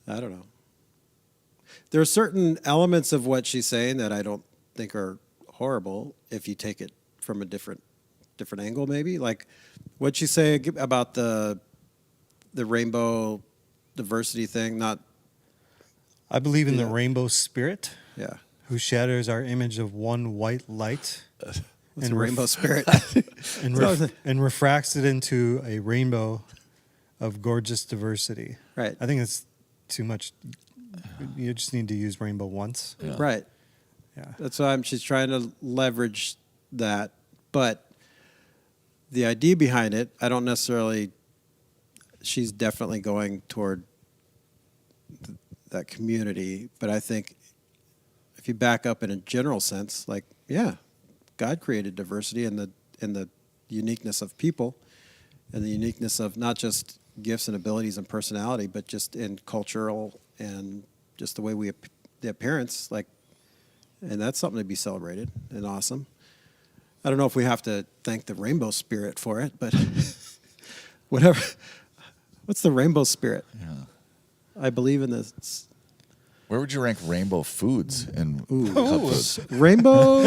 I don't know. There are certain elements of what she's saying that I don't think are horrible if you take it from a different angle, maybe. Like what'd she say about the rainbow diversity thing? Not. I believe in the Yeah. rainbow spirit, Yeah. who shatters our image of one white light It's a rainbow spirit. and refracts it into a rainbow of gorgeous diversity. Right. I think it's too much. You just need to use rainbow once. Yeah. Right. Yeah. That's why she's trying to leverage that. But the idea behind it, I don't necessarily, she's definitely going toward that community. But I think if you back up in a general sense, like, yeah, God created diversity in the uniqueness of people and the uniqueness of not just gifts and abilities and personality, but just in cultural and just the way the appearance, like, and that's something to be celebrated and awesome. I don't know if we have to thank the rainbow spirit for it, but whatever. What's the rainbow spirit? Yeah. I believe in this. Where would you rank rainbow foods in cup foods? Rainbow,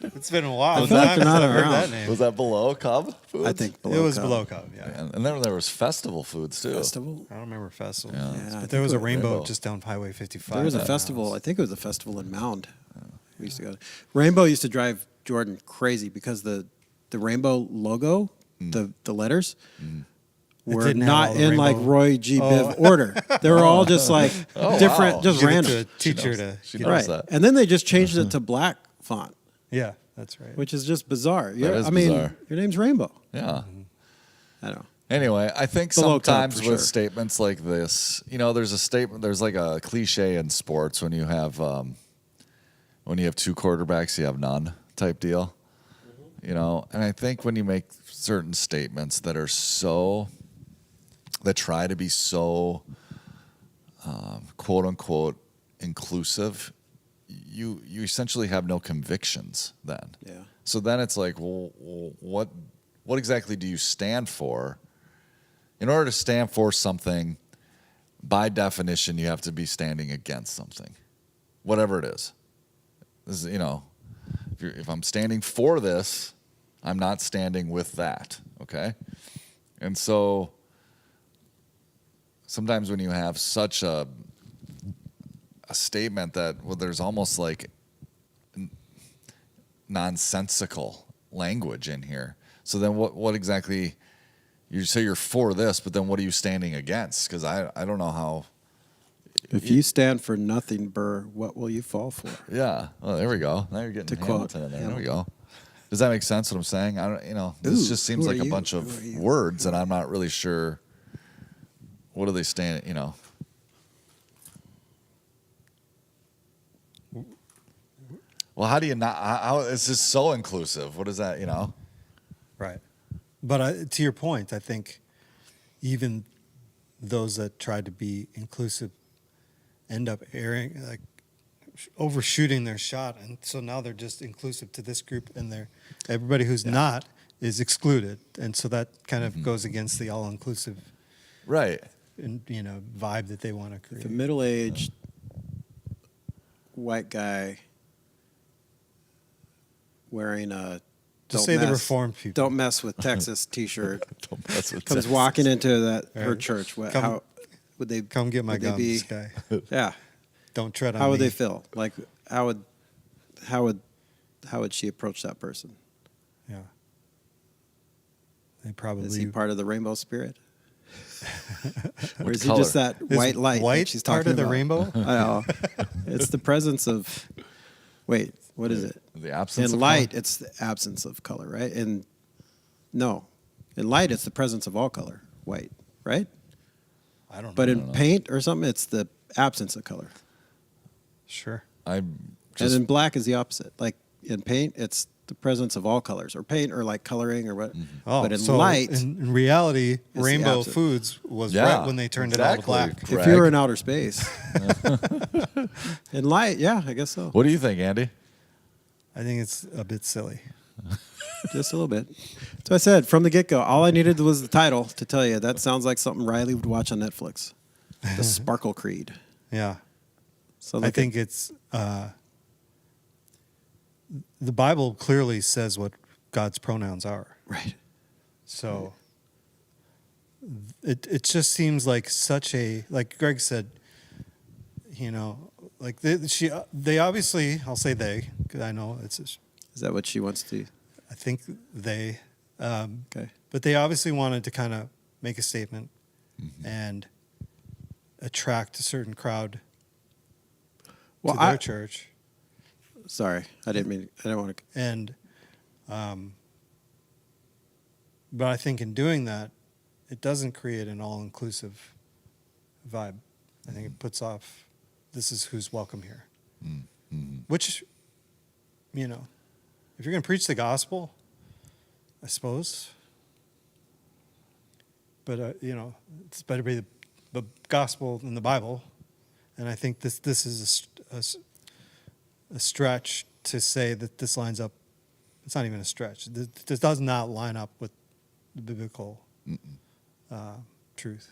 It's been a while. I feel like they're not since I've heard around. that name. Was that below Cub foods? I think It was Cub. below Cub, yeah. And then there was festival foods too. Festival. I don't remember festival. Yeah. Yeah, I But think there was a it rainbow just down Highway 55. There was a at my festival. house. I think it was a festival in Mound. We used to go. Rainbow used to drive Jordan crazy because the rainbow logo, the letters, were didn't have not all the in like rainbow- Roy G. Biv order. They were all just like different, wow. just Give it random. to a teacher to She get knows it. Right. that. And then they just changed it to black font, Yeah, that's right. which is just bizarre. is I mean, bizarre. your name's Rainbow. Yeah. I don't know. Anyway, I think Below Cub, sometimes for with sure. statements like this, there's a statement, there's like a cliche in sports when you have two quarterbacks, you have none type deal. And I think when you make certain statements that try to be so quote unquote inclusive, you essentially have no convictions then. Yeah. So then it's like, well, what exactly do you stand for? In order to stand for something, by definition, you have to be standing against something, whatever it is. This is, if I'm standing for this, I'm not standing with that. Okay, and so sometimes when you have such a statement that, well, there's almost like nonsensical language in here. So then what exactly, you say you're for this, but then what are you standing against? Because I don't know how. If you stand for nothing, Burr, what will you fall for? Yeah. Well, there we go. Now you're getting To quote Hamilton in there. There we Hamilton. go. Does that make sense what I'm saying? I don't, this Ooh, just seems who are like a you? bunch Who of are you? words, and I'm not really sure what are they standing, Well, how do you not, how is this so inclusive? What is that, Right. But to your point, I think even those that try to be inclusive end up overshooting their shot, and so now they're just inclusive to this group, and everybody who's not is excluded, and so that kind of goes against the all-inclusive, Right. vibe that they want to create. If a middle-aged white guy wearing a Just say the Reformed people. Don't mess with Texas T-shirt Don't mess with comes Texas. walking into her Right. church. Come- How would they Come get my would they guns, be- guy. Yeah. Don't tread on How would me. they feel? Like how would she approach that person? Yeah. They probably. Is he part of the rainbow spirit? Or What is he color? just that Is white light white that she's part talking of the about? rainbow? I know. It's the presence of. Wait, what is it? The absence In of light, color? it's the absence of color, right? In light, it's the presence of all color, white, right? I don't know. But in paint or something, it's the absence of color. Sure. I'm And just in black is the opposite. Like in paint, it's the presence of all colors, or paint, or like coloring, or what. Oh, But in so light, in reality, the Rainbow absence. Foods was Yeah, right when they turned it all to exactly. black. if Greg. you were in outer space, in light, yeah, I guess so. What do you think, Andy? I think it's a bit silly. Just a little bit. So I said from the get-go, all I needed was the title to tell you that sounds like something Riley would watch on Netflix. The Sparkle Creed. Yeah. So I think it's the Bible clearly says what God's pronouns are. right. So it just seems like such a, like Greg said, like they obviously, I'll say they, because I know Is that what she wants to? I think they, Okay. but they obviously wanted to kind of make a statement and attract a certain crowd Well, to their church. Sorry, I didn't want to. And, but I think in doing that, it doesn't create an all-inclusive vibe. I think it puts off, this is who's welcome here. Which, if you're going to preach the gospel, I suppose. But, it's better to be the gospel in the Bible. And I think this is a stretch to say that this lines up. It's not even a stretch. This does not line up with the biblical truth.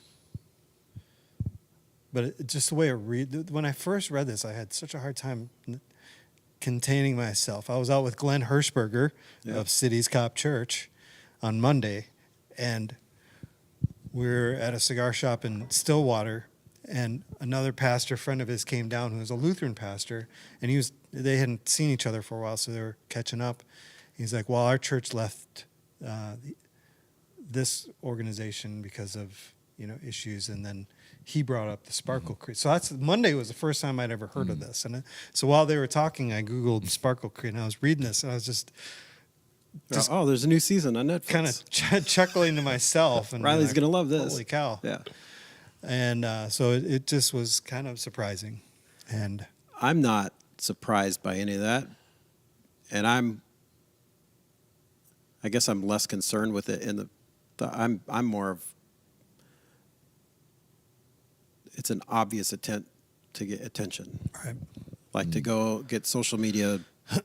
But just the way I read, when I first read this, I had such a hard time containing myself. I was out with Glenn Hirschberger of Cities Cop Church on Monday, and we were at a cigar shop in Stillwater, and another pastor friend of his came down who was a Lutheran pastor, and they hadn't seen each other for a while, so they were catching up. He's like, well, our church left this organization because of issues, and then he brought up the Sparkle Creed. So Monday was the first time I'd ever heard of this, and so while they were talking, I Googled Sparkle Creed, and I was reading this, and I was just There's a new season on Netflix. kind of chuckling to myself. And Riley's like, gonna love this. Holy cow! Yeah. And so it just was kind of surprising, and I'm not surprised by any of that, and I guess I'm less concerned with it. I'm more of it's an obvious attempt to get attention, right. like to go get social media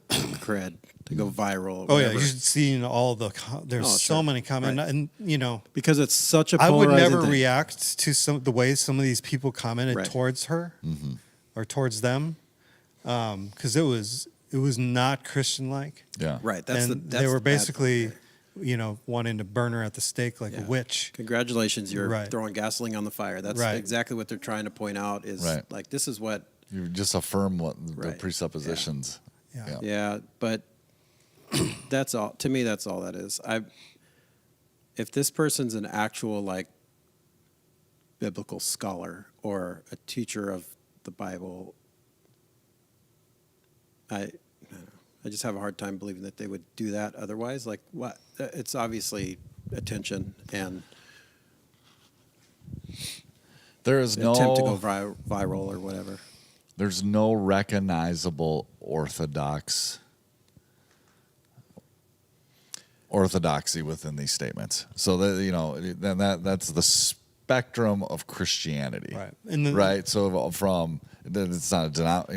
cred, to go viral. Oh yeah, whatever. you should see all the there's Oh, so sure. many comments, Right. and because it's such a I would polarizing never thing. react to the way some of these people commented Right. towards her or towards them, because it was not Christian like. Yeah. Right, And they were the bad part basically there. wanting to burn her at the stake like a Yeah. witch. Congratulations, you're Right. throwing gasoline on the fire. That's Right. exactly what they're trying to point out is Right. like, this is what, You just affirm what the Right. presuppositions. Yeah. yeah, but that's all, to me, that's all that is. If this person's an actual like biblical scholar or a teacher of the Bible, I just have a hard time believing that they would do that otherwise. Like what? It's obviously attention and There is no attempt to go viral or whatever. There's no recognizable orthodoxy within these statements. So that then that's the spectrum of Christianity, Right. And right. So from it's not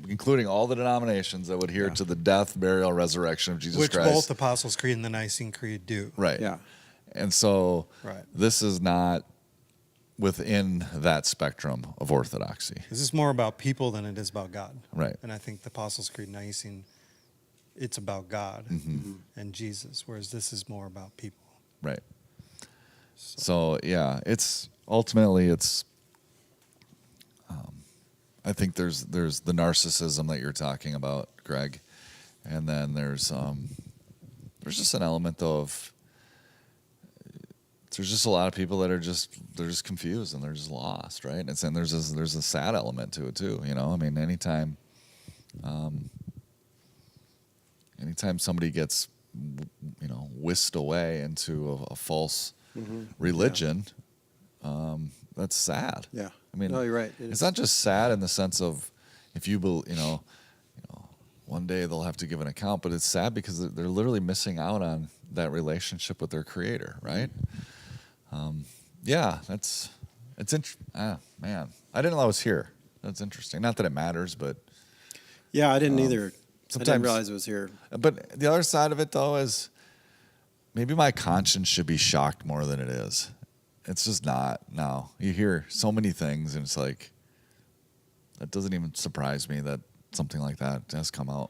including all the denominations that would adhere to the death, burial, resurrection of Jesus which Christ. both the Apostles' Creed and the Nicene Creed do. Right. Yeah. And so Right. this is not within that spectrum of orthodoxy. This is more about people than it is about God. Right. And I think the Apostles' Creed and Nicene, it's about God and Jesus, whereas this is more about people. Right. So yeah, ultimately I think there's the narcissism that you're talking about, Greg, and then there's just an element though of there's just a lot of people that they're just confused and they're just lost, right? And there's a sad element to it too, I mean, anytime somebody gets whisked away into a false religion, that's sad. Yeah. I mean, No, you're right. It It's is. not just sad in the sense of if one day they'll have to give an account, but it's sad because they're literally missing out on that relationship with their Creator, right? Yeah, man, I didn't know I was here. That's interesting. Not that it matters, but Yeah, I didn't either. I sometimes- didn't realize it was here. But the other side of it, though, is maybe my conscience should be shocked more than it is. It's just not now. You hear so many things, and it's like, that doesn't even surprise me that something like that has come out.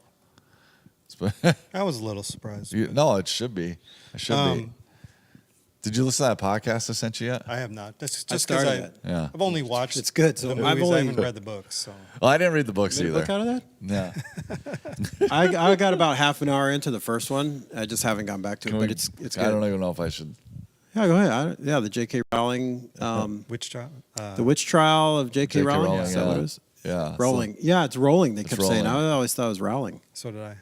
I was a little surprised. No, it should be. It should be. Did you listen to that podcast I sent you yet? I have not. That's I just because started it. Yeah. I've only watched It's good, so the I've movies. only- I haven't read the books. So Well, I didn't read the books Made a either. book out of that? Yeah. I got about half an hour into the first one. I just haven't gone back to it, but it's good. I don't even know if I should. Yeah, go ahead. The J.K. Rowling, which trial? the witch trial of J.K. J.K. Rowling. Rowling, Is that what it is? Yeah. Rowling. Yeah, it's Rowling. They It's kept saying. Rowling. I always thought it was Rowling. So did I.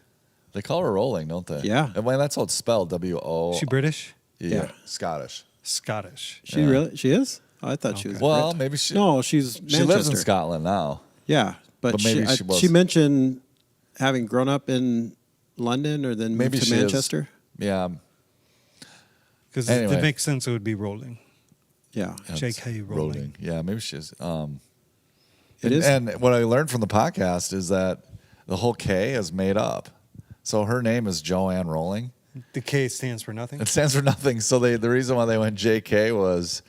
They call her Rolling, don't they? Yeah. And that's how it's spelled. W-O. She British? Yeah. Scottish. Scottish. She really? She is? Oh, I thought she was. Well, Brit. maybe she. No, she's She Manchester. lives in Scotland now. Yeah, but maybe she she was. she mentioned having grown up in London or then moved Maybe to she is. Manchester. Yeah. Because Anyway. it makes sense it would be Rolling. Yeah. J.K. Rowling. Yeah, maybe she is. It is. And what I learned from the podcast is that the whole K is made up. So her name is Joanne Rowling. The K stands for nothing. It stands for nothing. So the reason why they went JK was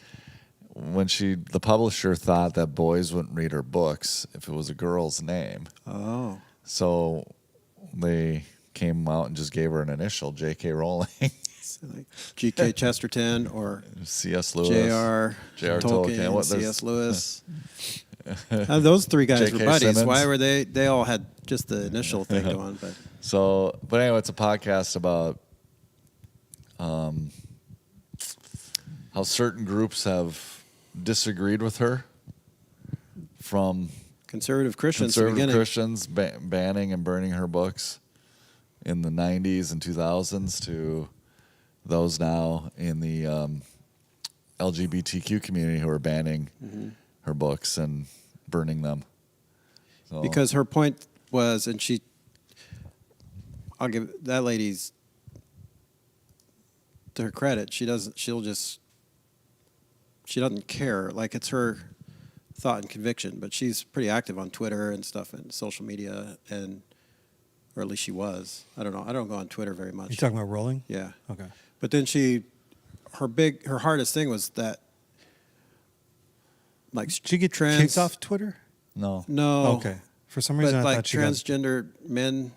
when the publisher thought that boys wouldn't read her books if it was a girl's name. Oh. So they came out and just gave her an initial, J.K. Rowling. So like G.K. Chesterton or C.S. Lewis. J.R. J.R. Tolkien, Tolkien. C.S. Lewis. Those three guys J.K. were buddies. Simmons. Why were they? They all had just the initial thing going, but But anyway, it's a podcast about how certain groups have disagreed with her, from conservative Christians. conservative beginning. Christians banning and burning her books in the 90s and 2000s to those now in the LGBTQ community who are banning her books and burning them. So, Because her point was, and I'll give that lady's, to her credit, she doesn't care. Like, it's her thought and conviction, but she's pretty active on Twitter and stuff and social media, or at least she was. I don't know. I don't go on Twitter very much. You talking about Rolling? Yeah. Okay. But then her hardest thing was that, like, Did she get kicked off Twitter? no. No. Okay. For some But reason, I like thought she got. transgender men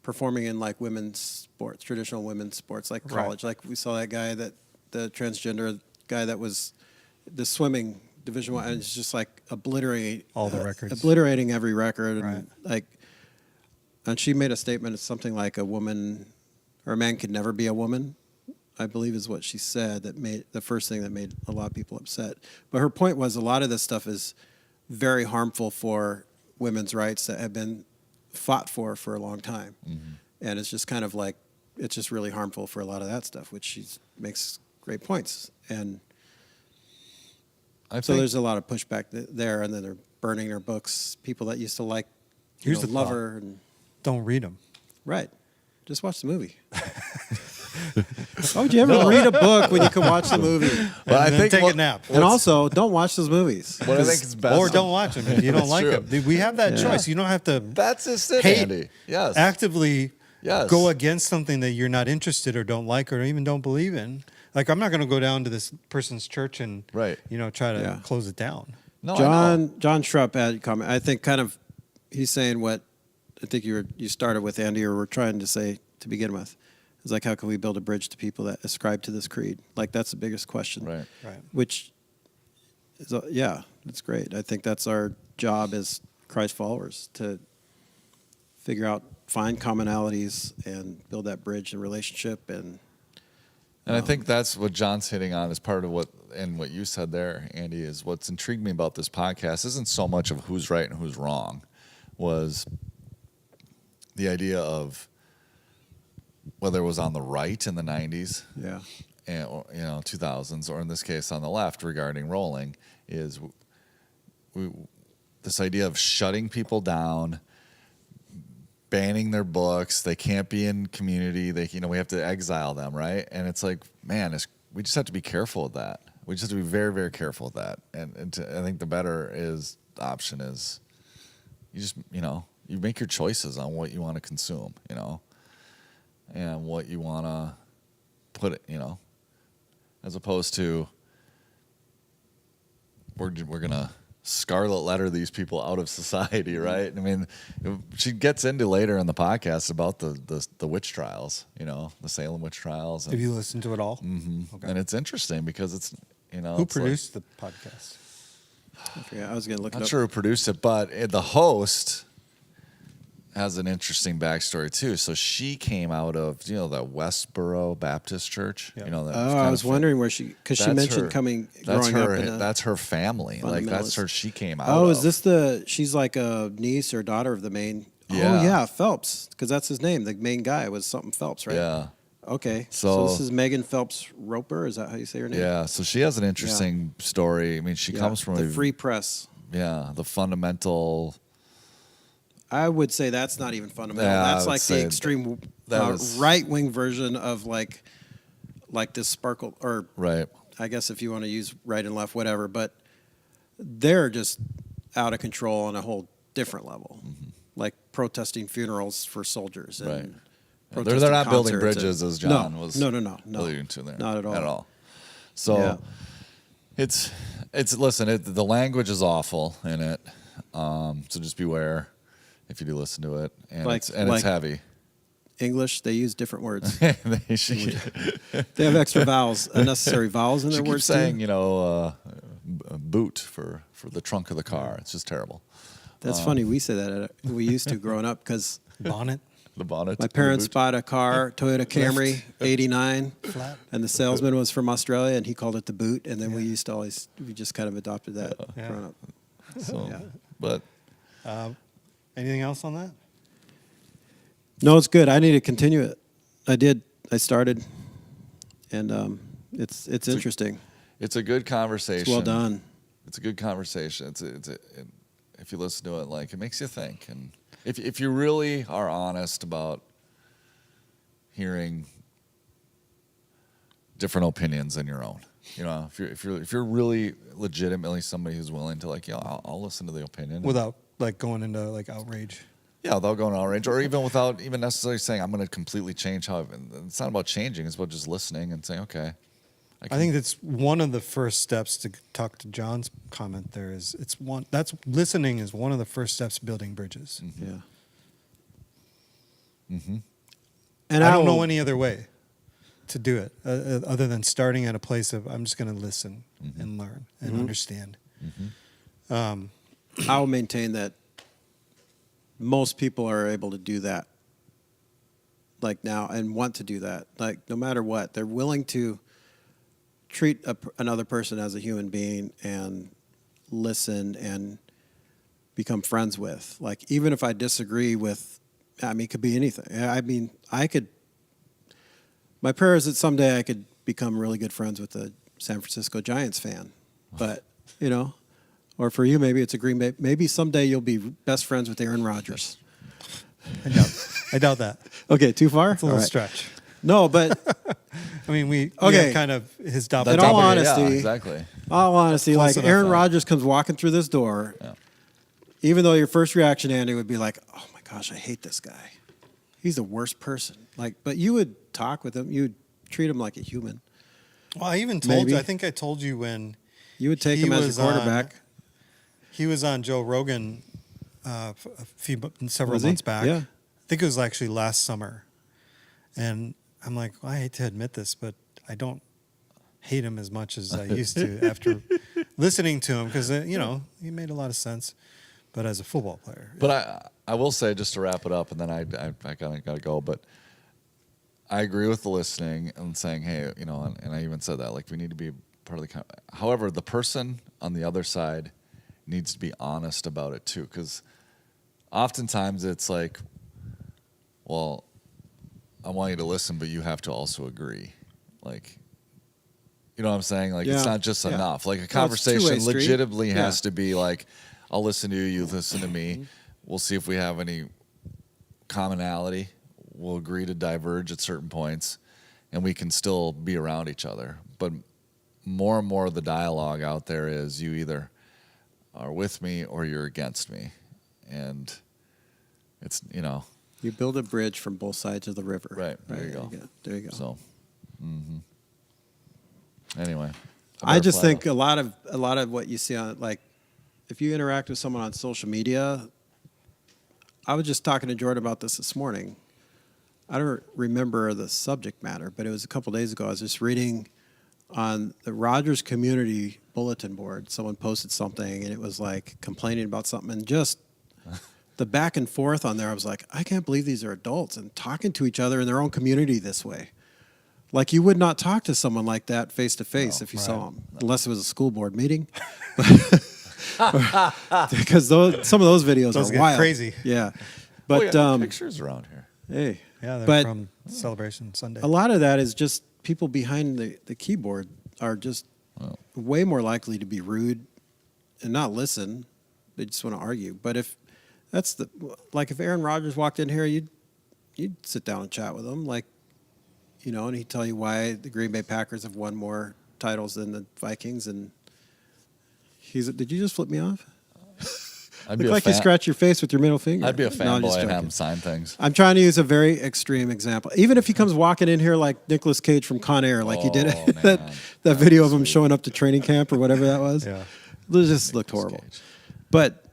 performing in like women's sports, traditional women's sports, like college. Like we saw that guy, the transgender guy that was the swimming Division I, and it's just like obliterating All the records. obliterating every record, and Right. like, and she made a statement. It's something like a woman or a man could never be a woman, I believe is what she said. That made the first thing that made a lot of people upset. But her point was a lot of this stuff is very harmful for women's rights that have been fought for a long time, and it's just kind of like it's just really harmful for a lot of that stuff, which she makes great points. And I so think there's a lot of pushback there, and then they're burning her books. People that used to like, Here's the love thought. her, and Don't read them. right, just watch the movie. Why would you ever read a book when you can watch the movie? But I And then think take what- a nap. And also, don't watch those movies. what I think is best. Or don't watch them if you don't That's like true. them. We have that Yeah. choice. You don't have to That's just it, hate, Andy. Yes. actively Yes. go against something that you're not interested or don't like or even don't believe in. Like, I'm not going to go down to this person's church and Right. try to Yeah. close it down. No, I know. John Schrupp had a comment. I think kind of he's saying what I think you started with, Andy, or were trying to say to begin with. It's like, how can we build a bridge to people that ascribe to this creed? Like, that's the biggest question. Right. Right. Which is, that's great. I think that's our job as Christ followers, to find commonalities and build that bridge and relationship. And I think that's what John's hitting on as part of what you said there, Andy, is what's intrigued me about this podcast isn't so much of who's right and who's wrong, was the idea of whether it was on the right in the 90s yeah, and, or, 2000s, or in this case on the left regarding rolling, is this idea of shutting people down, banning their books. They can't be in community. We have to exile them, right? And it's like, man, we just have to be careful with that. We just have to be very, very careful with that. I think the better option is you just, you make your choices on what you want to consume, and what you want to put it, as opposed to we're going to scarlet letter these people out of society, right? I mean, she gets into later in the podcast about the witch trials, the Salem witch trials. Have you listened to it all? Okay. And it's interesting because it's, Who it's produced the podcast? I forget. I was going to look Like, it not up. sure who produced it, but the host has an interesting backstory too. So she came out of, the Westboro Baptist Church. Yeah. That was Oh, kind I of was wondering where because she that's mentioned her- growing up in a, that's her family. Like that's fundamentalist. her. She came out. Oh, of. is this she's like a niece or daughter of the main? Yeah. Oh, yeah, Phelps, because that's his name. The main guy was something Phelps, right? Yeah. Okay. So- this is Megan Phelps Roper. Is that how you say her name? Yeah. So she has an interesting story. I mean, she Yeah, comes from the Free Press. the fundamental. I would say that's not even fundamental. Yeah, I That's would like say the extreme that is- right-wing version of like this sparkle, or Right. I guess if you want to use right and left, whatever. But they're just out of control on a whole different level, like protesting funerals for soldiers. And Right. Yeah, protesting they're not building concerts bridges, and- as John was no, alluding to there. Not at all. At all. So Yeah. it's listen. The language is awful in it, so just beware if you do listen to it, and Like- it's like- heavy. English, they use different words. she They have extra vowels, unnecessary vowels in their keeps words saying, too. boot for the trunk of the car. It's just terrible. That's funny. We say that. We used to growing up because Bonnet? The bonnet. my the parents boot. bought a car, Toyota Camry, '89, Flat? and the salesman was from Australia, and he called it the boot. And then we just kind of adopted that Yeah. growing up. So, Yeah. but Anything else on that? No, it's good. I need to continue it. I did. I started, and it's interesting. it's a good conversation. It's well done. It's a good conversation. If you listen to it, like it makes you think, and if you really are honest about hearing different opinions than your own, if you're really legitimately somebody who's willing to I'll listen to the opinion Without like going into like outrage. Yeah, without going outrage, or even without even necessarily saying I'm going to completely change how. It's not about changing; it's about just listening and saying, okay. I think that's one of the first steps to talk to John's comment there is listening is one of the first steps building bridges. Yeah. And I don't know will- any other way to do it other than starting at a place of I'm just going to listen and learn and understand. I will maintain that most people are able to do that, like now, and want to do that. Like no matter what, they're willing to treat another person as a human being and listen and become friends with. Like even if I disagree with, I mean, it could be anything. I mean, my prayer is that someday I could become really good friends with a San Francisco Giants fan. But, you know, or for you, maybe it's a Green Bay. Maybe someday you'll be best friends with Aaron Rodgers. I doubt that. Okay, too far? It's a little All right. stretch. No, but I mean, we Okay. had kind of his In all doppelganger. honesty, Yeah, exactly. all honesty, Close like enough, Aaron huh? Rodgers comes walking through this door, even though your first reaction, Andy, would be like, oh my gosh, I hate this guy. He's the worst person. Like, but you would talk with him. You would treat him like a human. Well, I even told you, Maybe. I think I told you when You would take He him as was your quarterback. he was on Joe Rogan several Was he? months back. Yeah. I think it was actually last summer. And I'm like, well, I hate to admit this, but I don't hate him as much as I used to after listening to him because, you know, he made a lot of sense. But as a football player. But I will say, just to wrap it up, and then I kind of got to go, but I agree with the listening and saying, hey, you know, and I even said that, like, we need to be part of the however, the person on the other side needs to be honest about it too, because oftentimes it's like, well, I want you to listen, but you have to also agree. Like, you know what I'm saying? Like, it's Yeah. not just Yeah. enough. Like, a No, it's conversation two-way street. legitimately Yeah. has to be like, I'll listen to you, you listen to me. We'll see if we have any commonality. We'll agree to diverge at certain points, and we can still be around each other. But more and more of the dialogue out there is you either are with me or you're against me. And it's, you know, You build a bridge from both sides of the river. Right, there you go. There you go. so. Anyway. I just better think fly a lot of what you see on, like, if you interact with someone on social media, I was just talking to Jordan about this morning. I don't remember the subject matter, but it was a couple days ago. I was just reading on the Rogers community bulletin board. Someone posted something, and it was like complaining about something, and just the back and forth on there. I was like, I can't believe these are adults and talking to each other in their own community this way. Like, you would not talk to someone like that face to face if you saw them, unless it was a school board meeting. Because some of those videos Those are get wild. crazy. Yeah. Oh, But yeah, pictures around here. hey, Yeah, they're but from Celebration Sunday. a lot of that is just people behind the keyboard are just way more likely to be rude and not listen. They just want to argue. But if that's if Aaron Rodgers walked in here, you'd sit down and chat with him, like, you know, and he'd tell you why the Green Bay Packers have won more titles than the Vikings. And did you just flip me off? I'd Look like you scratch your face with your middle finger. I'd be a No, I'm just fanboy and have joking. him sign things. I'm trying to use a very extreme example. Even if he comes walking in here like Nicolas Cage from Con Air, like he did Oh, that man. that video of him showing up to training camp or whatever that was. Yeah. It just looked Nicolas horrible. Cage. But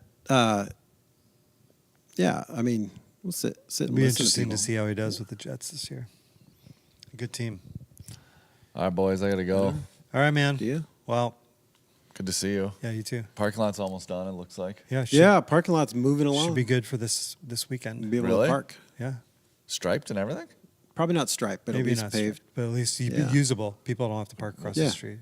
yeah, I mean, we'll sit It'll and be listen interesting to to see how he does with the Jets this year. A good team. All right, boys, I got to go. All right, man. Do you? Well, Good to see you. yeah, you too. Parking lot's almost done, it looks like. Yeah, Yeah, parking lot's moving along. should be good for this weekend. Be able Really? to park. Yeah, Striped and everything? Probably not striped, but maybe at least not paved. straight, but at least Yeah. usable. People don't have to park across Yeah. the street.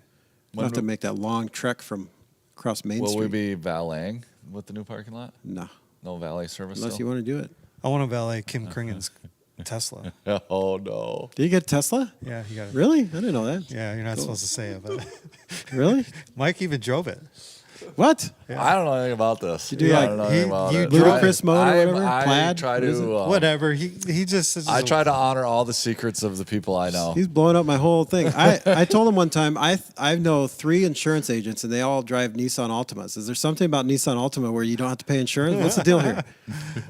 We'll have to make that long trek from across Main Will Street. we be valeting with the new parking lot? No, No valet service unless still? you want to do it. I want to valet Kim Kringan's Tesla. Oh, no. Did you get Tesla? Yeah, you got it. Really? I didn't know that. Yeah, you're not supposed to say it, but Really? Mike even drove it. What? I don't know anything about this. You do I like- don't know he- anything about you it. drove Ludicrous mode or whatever? I Plaid? try What is it? to... Whatever. He just. I try to honor all the secrets of the people I know. He's blowing up my whole thing. I told him one time, I know 3 insurance agents and they all drive Nissan Altimas. Is there something about Nissan Altima where you don't have to pay insurance? What's the deal here?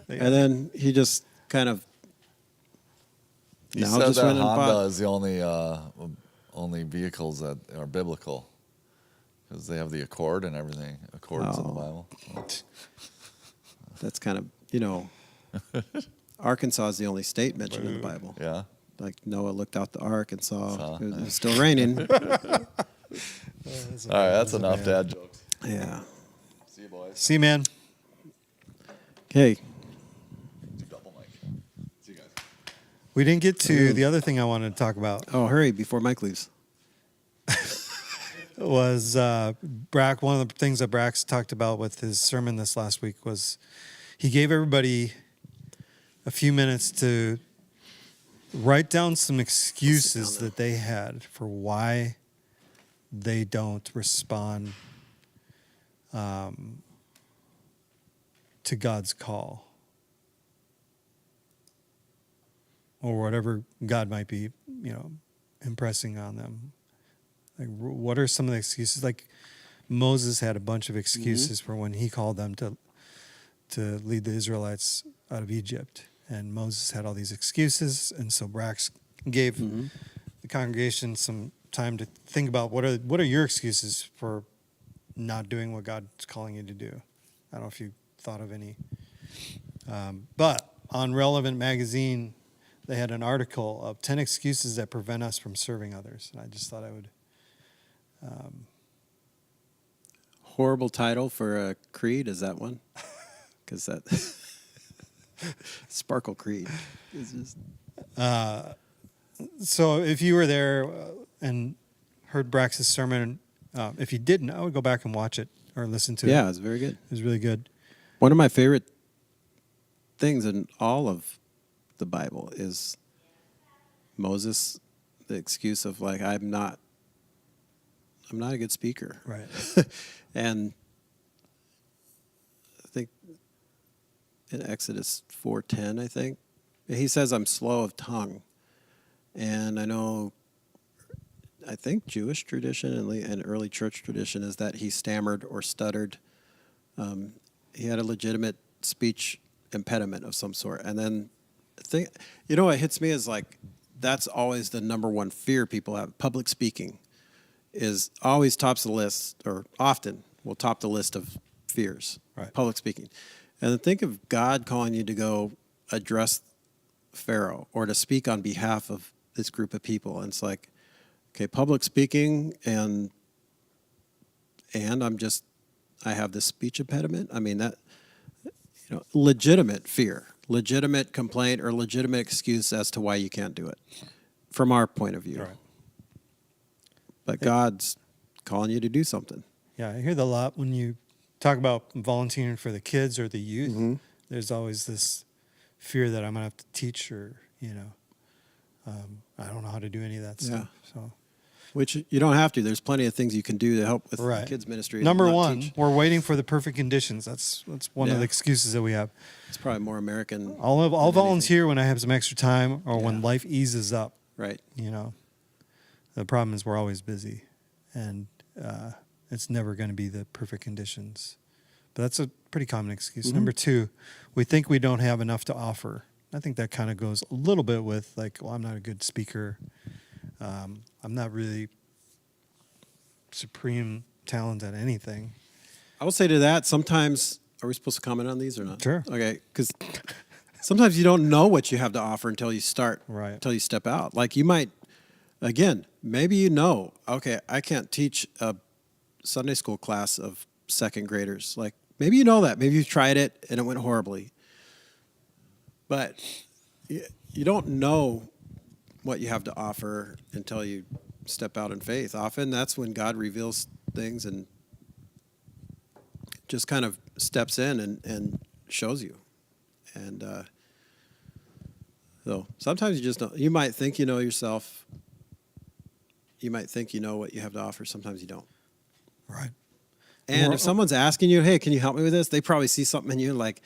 And then he just kind of He now said just that went and Honda bought. is the only vehicles that are biblical because they have the Accord and everything. Accords in the Oh. Bible. That's kind of, you know. Arkansas is the only state mentioned in the Bible. Yeah. Like Noah looked out the ark and saw Saw. it was still raining. All right, that's enough dad jokes. Yeah. See you, boys. See, man. Okay. Double mic. See you guys. We didn't get to the other thing I wanted to talk about. Oh, hurry before Mike leaves. Was Brack, one of the things that Brax talked about with his sermon this last week was he gave everybody a few minutes to write down some excuses that they had for why they don't respond to God's call or whatever God might be, impressing on them. Like, what are some of the excuses? Like Moses had a bunch of excuses for when he called them to lead the Israelites out of Egypt, and Moses had all these excuses, and so Brax gave the congregation some time to think about what are your excuses for not doing what God's calling you to do. I don't know if you thought of any, but on Relevant Magazine, they had an article of 10 excuses that prevent us from serving others, and I just thought I would. Horrible title for a creed, is that one? Because that Sparkle Creed is just. So if you were there and heard Brax's sermon, if you didn't, I would go back and watch it or listen to it. Yeah, it's very good. It was really good. One of my favorite things in all of the Bible is Moses, the excuse of like, I'm not a good speaker. Right. And I think in Exodus 4:10, I think, he says, I'm slow of tongue. And I think Jewish tradition and early church tradition is that he stammered or stuttered. He had a legitimate speech impediment of some sort. And then what hits me is like, that's always the number one fear people have. Public speaking is always tops the list, or often will top the list of fears. Right. Public speaking. And then think of God calling you to go address Pharaoh or to speak on behalf of this group of people. And it's like, okay, public speaking and I have this speech impediment. I mean, that, legitimate fear, legitimate complaint, or legitimate excuse as to why you can't do it from our point of view. Right. But God's calling you to do something. Yeah, I hear that a lot when you talk about volunteering for the kids or the youth. There's always this fear that I'm going to have to teach or, I don't know how to do any of that stuff. So, Which you don't have to. There's plenty of things you can do to help with right. kids ministry. Number not one, teach. we're waiting for the perfect conditions. That's one of Yeah. the excuses that we have. It's probably more American. I'll volunteer when I have some extra time or when Yeah. life eases up. Right. The problem is we're always busy, and it's never going to be the perfect conditions. But that's a pretty common excuse. Number two, we think we don't have enough to offer. I think that kind of goes a little bit with like, well, I'm not a good speaker. I'm not really supreme talent at anything. I will say to that, sometimes, are we supposed to comment on these or not? Sure. Okay, because sometimes you don't know what you have to offer until you start, Right. until you step out. Like you might, again, maybe okay, I can't teach a Sunday school class of second graders. Like maybe you know that. Maybe you've tried it and it went horribly. But you don't know what you have to offer until you step out in faith. Often that's when God reveals things and just kind of steps in and shows you. And so sometimes you just don't. You might think you know yourself. You might think you know what you have to offer. Sometimes you don't. Right. And if someone's asking you, hey, can you help me with this? They probably see something in you like,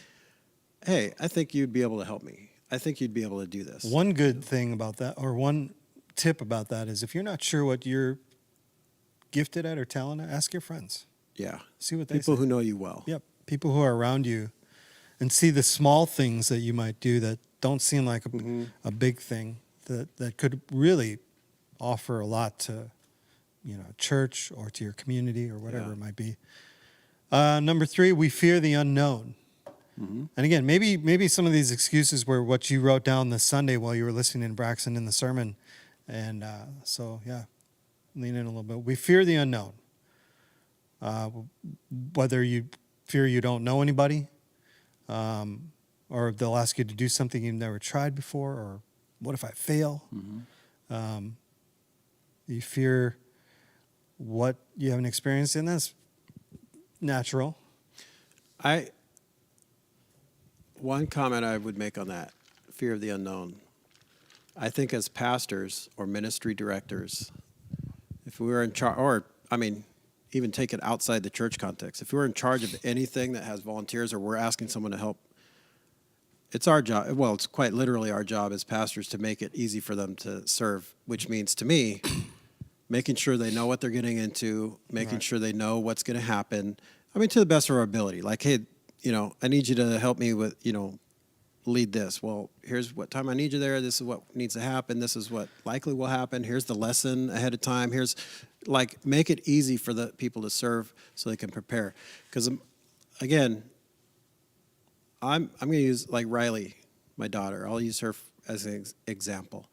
hey, I think you'd be able to help me. I think you'd be able to do this. One good thing about that, or one tip about that, is if you're not sure what you're gifted at or talented at, ask your friends. Yeah. See what they People say. who know you well. Yep. People who are around you and see the small things that you might do that don't seem like a big thing that could really offer a lot to, church or to your community or whatever it might be. Number three, we fear the unknown. Mm-hmm. And again, maybe some of these excuses were what you wrote down this Sunday while you were listening to Braxton in the sermon. And so, yeah, lean in a little bit. We fear the unknown. Whether you fear you don't know anybody, or they'll ask you to do something you've never tried before, or what if I fail? Mm-hmm. You fear what you haven't experienced, and that's natural. One comment I would make on that, fear of the unknown. I think as pastors or ministry directors, if we were in charge, or even take it outside the church context, if we were in charge of anything that has volunteers or we're asking someone to help, it's our job. Well, it's quite literally our job as pastors to make it easy for them to serve, which means to me, making sure they know what they're getting into, making sure they know what's going to happen. To the best of our ability. Like, hey, I need you to help me with, lead this. Well, here's what time I need you there. This is what needs to happen. This is what likely will happen. Here's the lesson ahead of time. Here's, make it easy for the people to serve so they can prepare. Because, again, I'm going to use, Riley, my daughter. I'll use her as an example.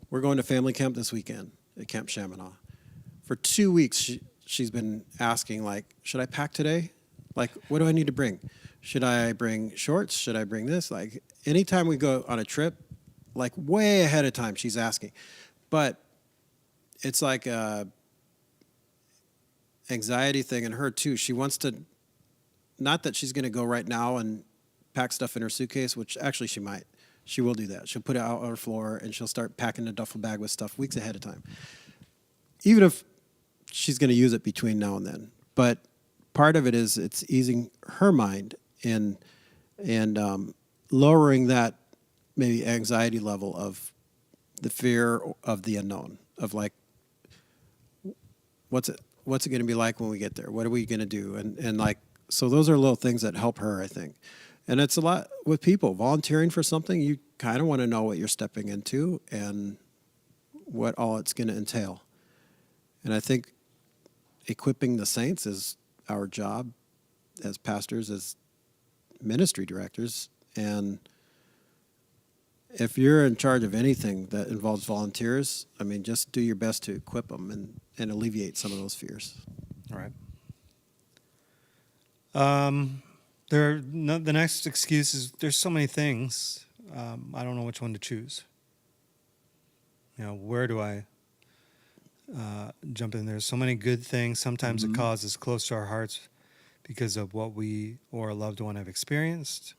We're going to family camp this weekend at Camp Chaminade. For 2 weeks, she's been asking, should I pack today? What do I need to bring? Should I bring shorts? Should I bring this? Anytime we go on a trip, way ahead of time, she's asking. But it's like a anxiety thing in her, too. She wants to, not that she's going to go right now and pack stuff in her suitcase, which actually she might. She will do that. She'll put it out on her floor, and she'll start packing a duffel bag with stuff weeks ahead of time. Even if she's going to use it between now and then. But part of it is it's easing her mind and lowering that maybe anxiety level of the fear of the unknown, of what's it going to be like when we get there? What are we going to do? And so those are little things that help her, I think. And it's a lot with people volunteering for something. You kind of want to know what you're stepping into and what all it's going to entail. And I think equipping the saints is our job as pastors, as ministry directors. And if you're in charge of anything that involves volunteers, just do your best to equip them and alleviate some of those fears. All right. The next excuse is there's so many things. I don't know which one to choose. Where do I jump in? There's so many good things. Sometimes the cause is close to our hearts because of what we or a loved one have experienced.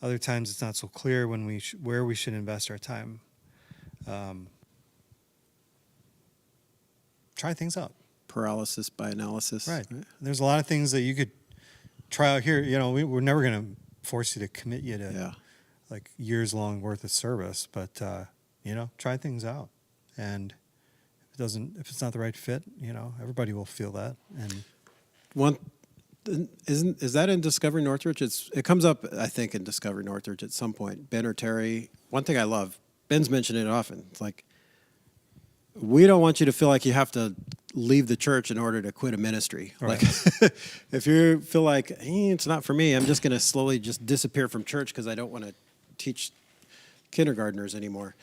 Other times it's not so clear when where we should invest our time. Try things out. Paralysis by analysis. Right. There's a lot of things that you could try out here. We're never going to force you to commit you to years long worth of service, but try things out. And if it's not the right fit, everybody will feel that. And is that in Discovery Northridge? It comes up, I think, in Discovery Northridge at some point. Ben or Terry. One thing I love, Ben's mentioned it often. It's we don't want you to feel like you have to leave the church in order to quit a ministry. Right. If you feel like, hey, it's not for me, I'm just going to slowly just disappear from church because I don't want to teach kindergartners anymore.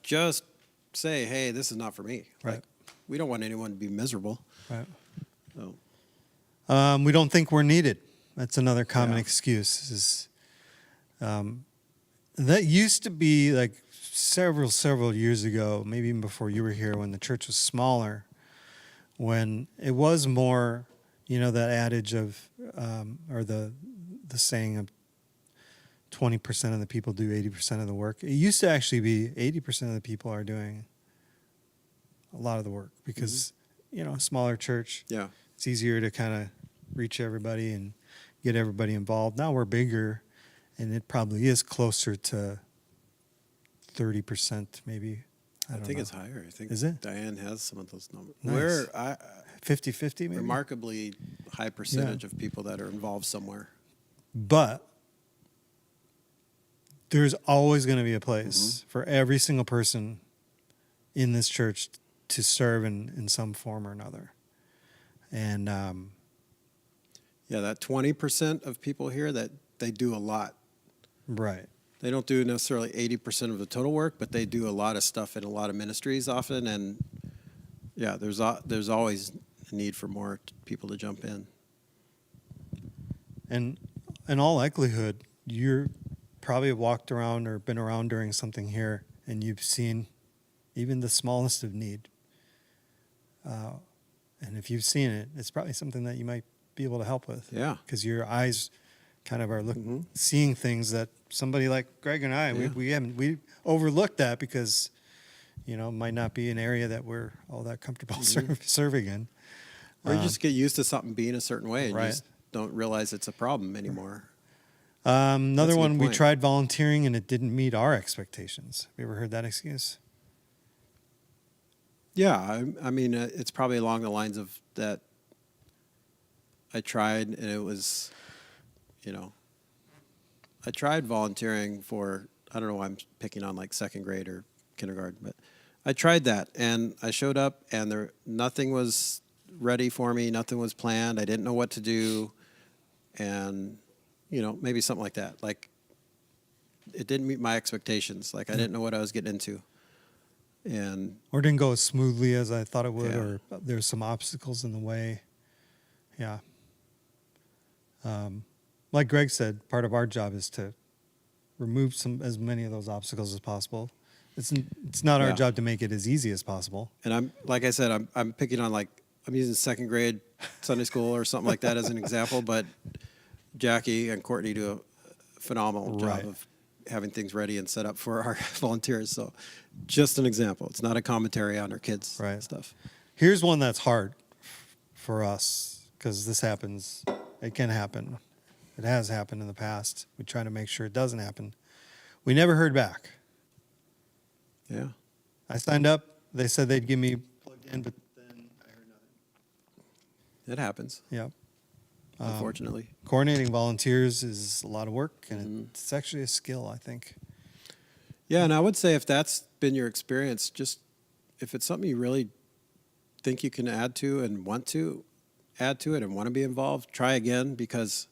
Just say, hey, this is not for me. Right. We don't want anyone to be miserable. Right. So. We don't think we're needed. That's another common excuse. That used to be several years ago, maybe even before you were here, when the church was smaller, when it was more, that adage of, or the saying of 20% of the people do 80% of the work. It used to actually be 80% of the people are doing a lot of the work because, a smaller church, it's easier to kind of reach everybody and get everybody involved. Now we're bigger, and it probably is closer to 30%, maybe. I think it's higher. I think is it? Diane has some of those numbers. Nice. We're 50-50, maybe? Remarkably high percentage of people that are involved somewhere. But there's always going to be a place for every single person in this church to serve in some form or another. And that 20% of people here that they do a lot. Right. They don't do necessarily 80% of the total work, but they do a lot of stuff in a lot of ministries often. And yeah, there's always a need for more people to jump in. And in all likelihood, you're probably walked around or been around during something here, and you've seen even the smallest of need. And if you've seen it, it's probably something that you might be able to help with. Yeah. Because your eyes kind of are seeing things that somebody like Greg and I, Yeah. we overlooked that because, it might not be an area that we're all that comfortable serving in. Or you just get used to something being a certain way and Right. you just don't realize it's a problem anymore. Another That's a good one, we point. tried volunteering and it didn't meet our expectations. Have you ever heard that excuse? Yeah, I mean, it's probably along the lines of that. I tried, and it was, I tried volunteering for, I don't know why I'm picking on like second grade or kindergarten, but I tried that, and I showed up, and nothing was ready for me, nothing was planned, I didn't know what to do, and, maybe something like that. Like, it didn't meet my expectations. Like, I didn't know what I was getting into. And Or didn't go as smoothly as I thought it would, Yeah. or there's some obstacles in the way. Yeah. Like Greg said, part of our job is to remove as many of those obstacles as possible. It's not our Yeah. job to make it as easy as possible. And like I said, I'm picking on I'm using second grade Sunday school or something like that as an example, but Jackie and Courtney do a phenomenal Right. job of having things ready and set up for our volunteers. So just an example. It's not a commentary on our kids' Right. stuff. Here's one that's hard for us because this happens. It can happen. It has happened in the past. We try to make sure it doesn't happen. We never heard back. Yeah. I signed up. They said they'd give me plugged in, but then I heard nothing. It happens, Yeah. unfortunately. Coordinating volunteers is a lot of work, and it's actually a skill, I think. Yeah, and I would say if that's been your experience, just if it's something you really think you can add to and want to add to it and want to be involved, try again, because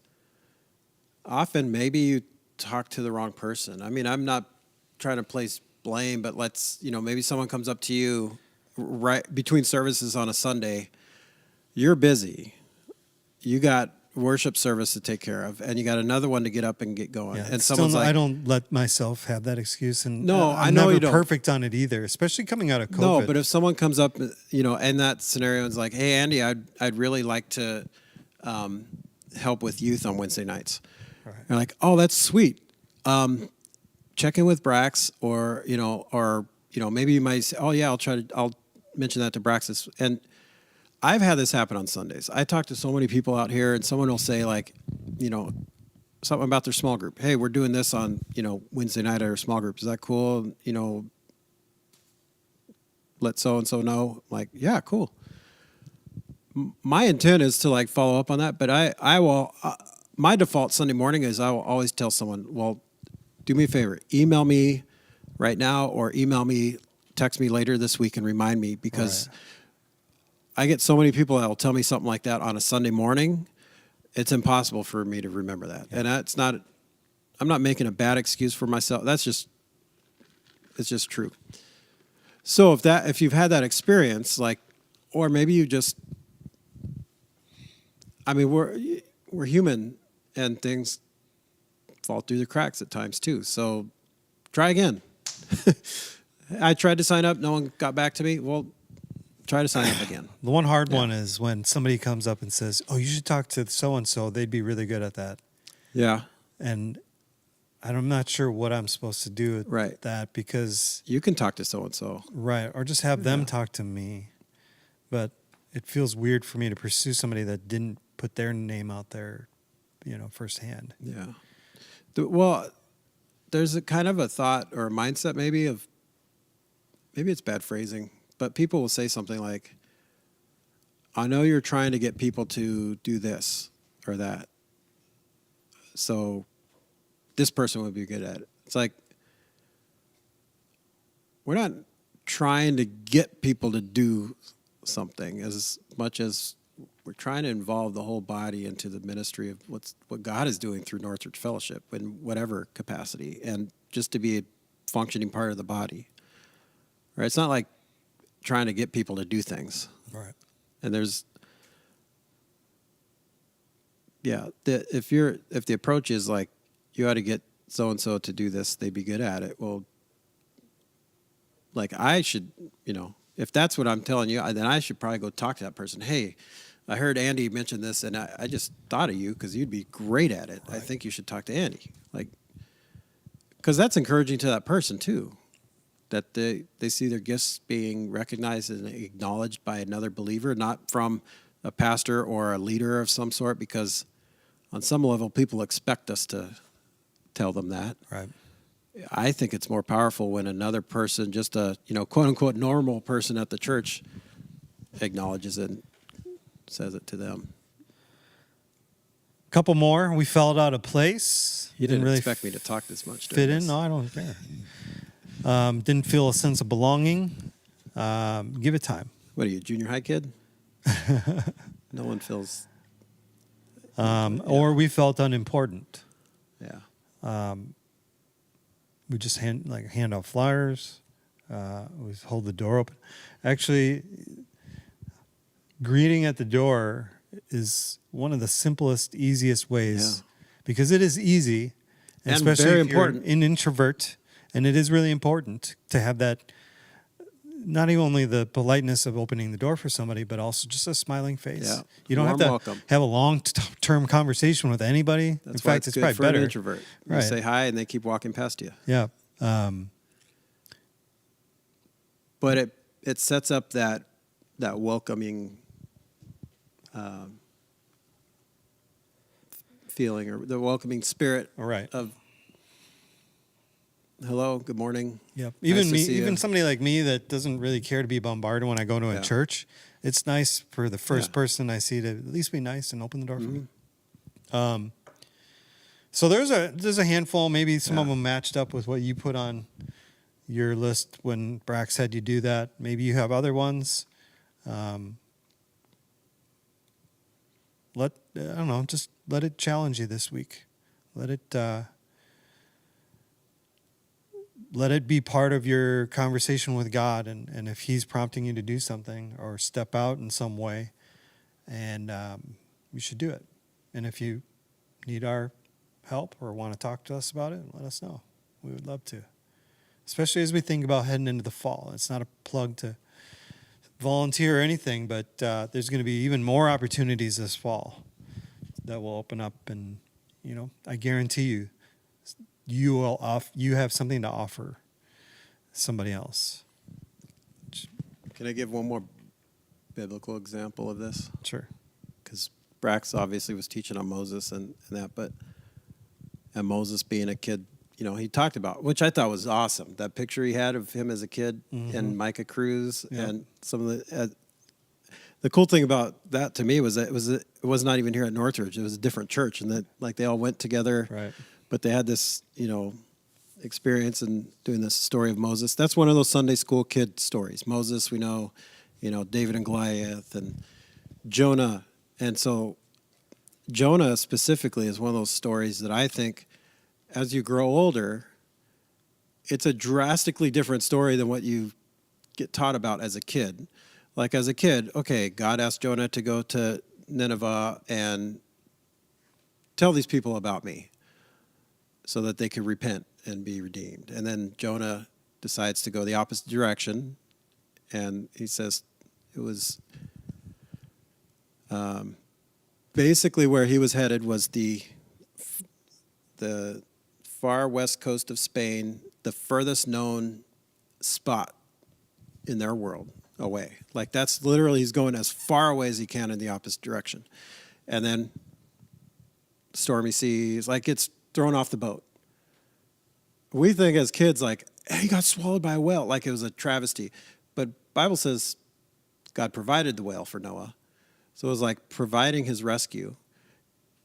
often maybe you talk to the wrong person. I mean, I'm not trying to place blame, but maybe someone comes up to you right between services on a Sunday. You're busy. You got worship service to take care of, and you got another one to get up and get going. Yeah, And still someone's I like, don't let myself have that excuse, and No, I'm I know never you don't. perfect on it either, especially coming out of COVID. No, but if someone comes up, in that scenario and is like, "Hey, Andy, I'd really like to help with youth on Wednesday nights," Right. you're like, "Oh, that's sweet. Check in with Brax, or maybe you might say, oh yeah, I'll mention that to Brax." And I've had this happen on Sundays. I talk to so many people out here, and someone will say like, something about their small group. Hey, we're doing this on Wednesday night at our small group. Is that cool? Let so and so know. I'm like, yeah, cool. My intent is to follow up on that, but I will. My default Sunday morning is I will always tell someone, well, do me a favor, email me right now, or text me later this week and remind me, because Right. I get so many people that will tell me something like that on a Sunday morning. It's impossible for me to remember that, and that's not. I'm not making a bad excuse for myself. It's just true. So if you've had that experience, or maybe you just, I mean, we're human, and things fall through the cracks at times too. So try again. I tried to sign up, no one got back to me. Well, try to sign up again. The one hard one is when somebody comes up and says, "Oh, you should talk to so and so. They'd be really good at that." Yeah, And I'm not sure what I'm supposed to do with Right. that, because you can talk to so and so. right, or just have them Yeah. talk to me. But it feels weird for me to pursue somebody that didn't put their name out there, firsthand. Yeah. Well, there's a kind of a thought or a mindset maybe it's bad phrasing, but people will say something like, I know you're trying to get people to do this or that, so this person would be good at it. It's like, we're not trying to get people to do something as much as we're trying to involve the whole body into the ministry of what God is doing through Northridge Fellowship in whatever capacity, and just to be a functioning part of the body. Right? It's not like trying to get people to do things. Right. And there's, if the approach is like, you ought to get so and so to do this, they'd be good at it. Well, like I should, if that's what I'm telling you, then I should probably go talk to that person. Hey, I heard Andy mention this, and I just thought of you because you'd be great at it. Right. I think you should talk to Andy. Like, because that's encouraging to that person too, that they see their gifts being recognized and acknowledged by another believer, not from a pastor or a leader of some sort, because on some level people expect us to tell them that. Right. I think it's more powerful when another person, just a quote unquote normal person at the church, acknowledges it and says it to them. A couple more. We felt out of place. You didn't really expect me to talk this much. Fit in? This. No, I don't care. Didn't feel a sense of belonging. Give it time. What are you, junior high kid? No one feels. Or we felt unimportant. Yeah. We just hand out flyers. We hold the door open. Actually, greeting at the door is one of the simplest, easiest ways, because it is easy, and especially very if you're important. an introvert, and it is really important to have that. Not only the politeness of opening the door for somebody, but also just a smiling face. Yeah. You don't Warm have to welcome. have a long-term conversation with anybody. That's In fact, it's good probably for better. an introvert. You Right. say hi, and they keep walking past you. Yeah. But it sets up that welcoming feeling, or the welcoming spirit Right. of hello, good morning. Yep. Nice Even to me, see you. even somebody like me that doesn't really care to be bombarded when I go to a Yeah. church, it's nice for the first Yeah. person I see to at least be nice and open the door for me. Mm-hmm. So there's a handful, maybe some of Yeah. them matched up with what you put on your list when Brax had you do that. Maybe you have other ones. I don't know, just let it challenge you this week. Let it be part of your conversation with God, and if He's prompting you to do something or step out in some way, and you should do it. And if you need our help or want to talk to us about it, let us know. We would love to, especially as we think about heading into the fall. It's not a plug to volunteer or anything, but there's going to be even more opportunities this fall that will open up, and I guarantee you, you have something to offer somebody else. Can I give one more biblical example of this? Sure. Because Brax obviously was teaching on Moses and that, and Moses being a kid, he talked about, which I thought was awesome, that picture he had of him as a kid and Micah Cruz, Yeah. and some of the cool thing about that to me was that it was not even here at Northridge. It was a different church, and that they all went together. Right. But they had this, experience in doing this story of Moses. That's one of those Sunday school kid stories. Moses, we know, David and Goliath and Jonah. And so Jonah specifically is one of those stories that I think as you grow older, it's a drastically different story than what you get taught about as a kid. Like as a kid, okay, God asked Jonah to go to Nineveh and tell these people about me, so that they could repent and be redeemed. And then Jonah decides to go the opposite direction, and he says it was basically where he was headed was the far west coast of Spain, the furthest known spot in their world away. Like that's literally, he's going as far away as he can in the opposite direction. And then stormy seas, like it's thrown off the boat. We think as kids, like, hey, he got swallowed by a whale, like it was a travesty. But Bible says God provided the whale for Noah. So it was like providing his rescue.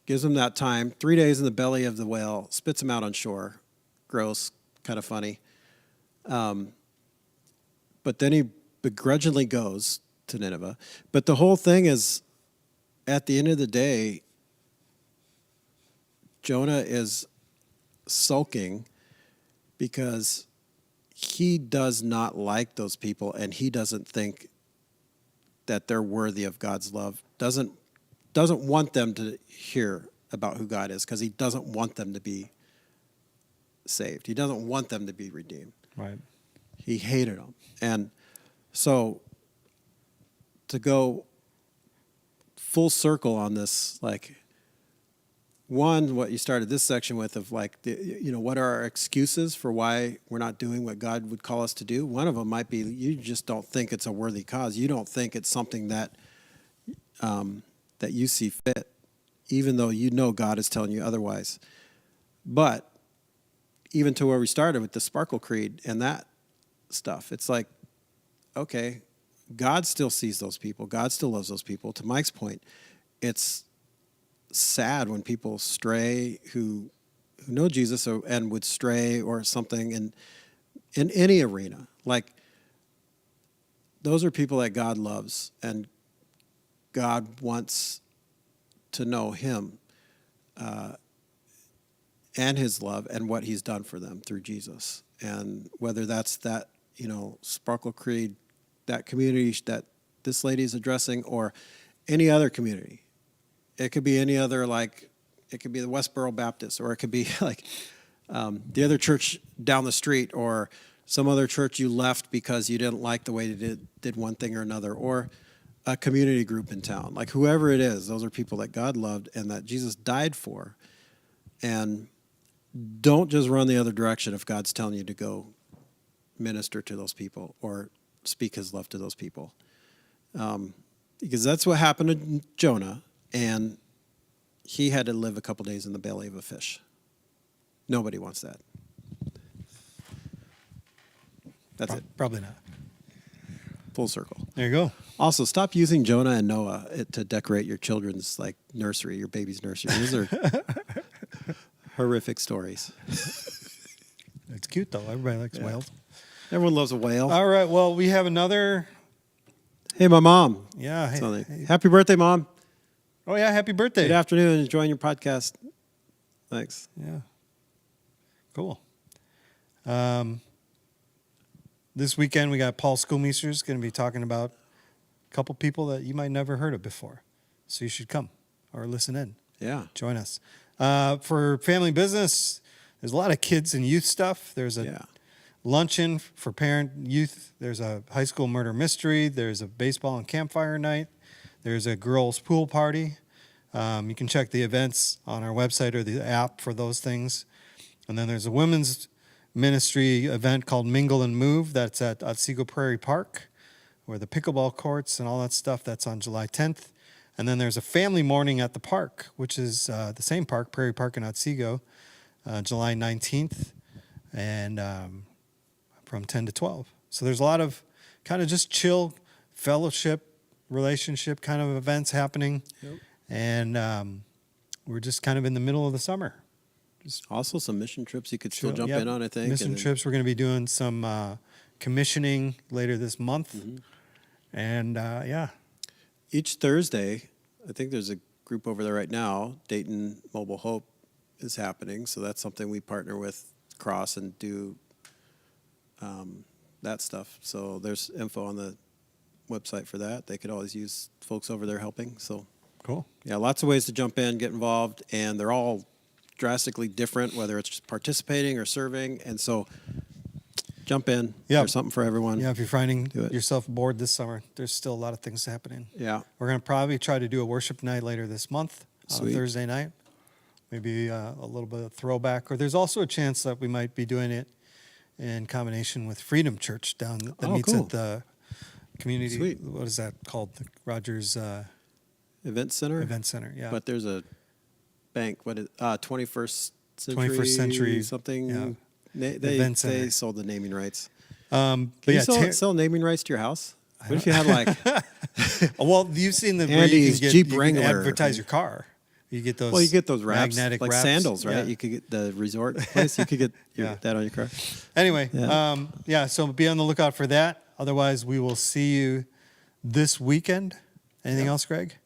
Gives him that time, 3 days in the belly of the whale, spits him out on shore. Gross, kind of funny. But then he begrudgingly goes to Nineveh. But the whole thing is at the end of the day, Jonah is sulking because he does not like those people, and he doesn't think that they're worthy of God's love. Doesn't want them to hear about who God is, because he doesn't want them to be saved. He doesn't want them to be redeemed. Right. He hated them. And so to go full circle on this, like, one, what you started this section with of like, what are our excuses for why we're not doing what God would call us to do? One of them might be you just don't think it's a worthy cause. You don't think it's something that that you see fit, even though you know God is telling you otherwise. But even to where we started with the Sparkle Creed and that stuff, it's like, okay, God still sees those people. God still loves those people. To Mike's point, it's sad when people stray who know Jesus and would stray or something in any arena. Like, those are people that God loves, and God wants to know him and his love and what he's done for them through Jesus. And whether that's that, Sparkle Creed, that community that this lady is addressing, or any other community. It could be any other, like, it could be the Westboro Baptist, or it could be like the other church down the street, or some other church you left because you didn't like the way they did one thing or another, or a community group in town. Like, whoever it is, those are people that God loved and that Jesus died for. And don't just run the other direction if God's telling you to go minister to those people or speak his love to those people. Because that's what happened to Jonah. And he had to live a couple days in the belly of a fish. Nobody wants that. That's it. Probably not. Full circle. There you go. Also, stop using Jonah and Noah to decorate your children's nursery, your baby's nursery. Those are horrific stories. It's cute though. Everybody likes whales. Everyone loves a whale. All right. Well, we have another. Hey, my mom. Yeah. Hey. Happy birthday, Mom. Oh yeah. Happy birthday. Good afternoon. Enjoying your podcast. Thanks. Yeah. Cool. This weekend we got Paul Schoolmeesters going to be talking about a couple people that you might never heard of before. So you should come or listen in. Yeah. Join us. For family business, there's a lot of kids and youth stuff. There's a luncheon for parent youth. There's a high school murder mystery. There's a baseball and campfire night. There's a girls' pool party. You can check the events on our website or the app for those things. And then there's a women's ministry event called Mingle and Move. That's at Otsego Prairie Park, where the pickleball courts and all that stuff. That's on July 10th. And then there's a family morning at the park, which is the same park, Prairie Park in Otsego, July 19th, and from 10 to 12. So there's a lot of kind of just chill fellowship, relationship kind of events happening. Yep. And we're just kind of in the middle of the summer. Also, some mission trips you could still jump in on, I think. Mission trips. We're going to be doing some commissioning later this month. Mm-hmm. And Each Thursday, I think there's a group over there right now, Dayton Mobile Hope is happening. So that's something we partner with Cross and do that stuff. So there's info on the website for that. They could always use folks over there helping. So cool. Yeah, lots of ways to jump in, get involved, and they're all drastically different, whether it's just participating or serving. And so jump in. Yeah. There's something for everyone. Yeah, if you're finding Do it. yourself bored this summer, there's still a lot of things happening. Yeah. We're going to probably try to do a worship night later this month, Sweet. Thursday night. Maybe a little bit of throwback. Or there's also a chance that we might be doing it in combination with Freedom Church that meets cool. at the community. Sweet. What is that called? The Rogers Event Center? Event Center, yeah. But there's a bank, 21st century, 21st century something. yeah. They Event Center. sold the naming rights. But Can yeah, you sell naming rights to your house? What if you had well, you've seen the where you Andy's can Jeep you can Wrangler. advertise your car. You get those. Well, you get those wraps, magnetic like wraps. sandals, right? Yeah. You could get the resort place. You could get that on your car. Anyway, Yeah. so be on the lookout for that. Otherwise, we will see you this weekend. Anything else, Greg?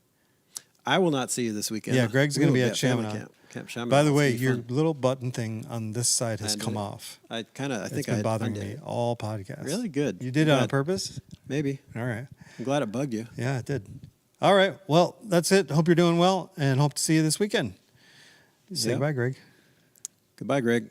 I will not see you this weekend. Yeah, Greg's We going to will be at family Chaminade. Camp Chaminade. By the It's way, gonna be your fun. little button thing on this side has I come did it. off. I It's think been I bothering undid me it. all podcasts. Really good. You did it on Glad. purpose? Maybe. All right. I'm glad it bugged you. Yeah, it did. All right. Well, that's it. Hope you're doing well and hope to see you this weekend. Say Yeah. goodbye, Greg. Goodbye, Greg.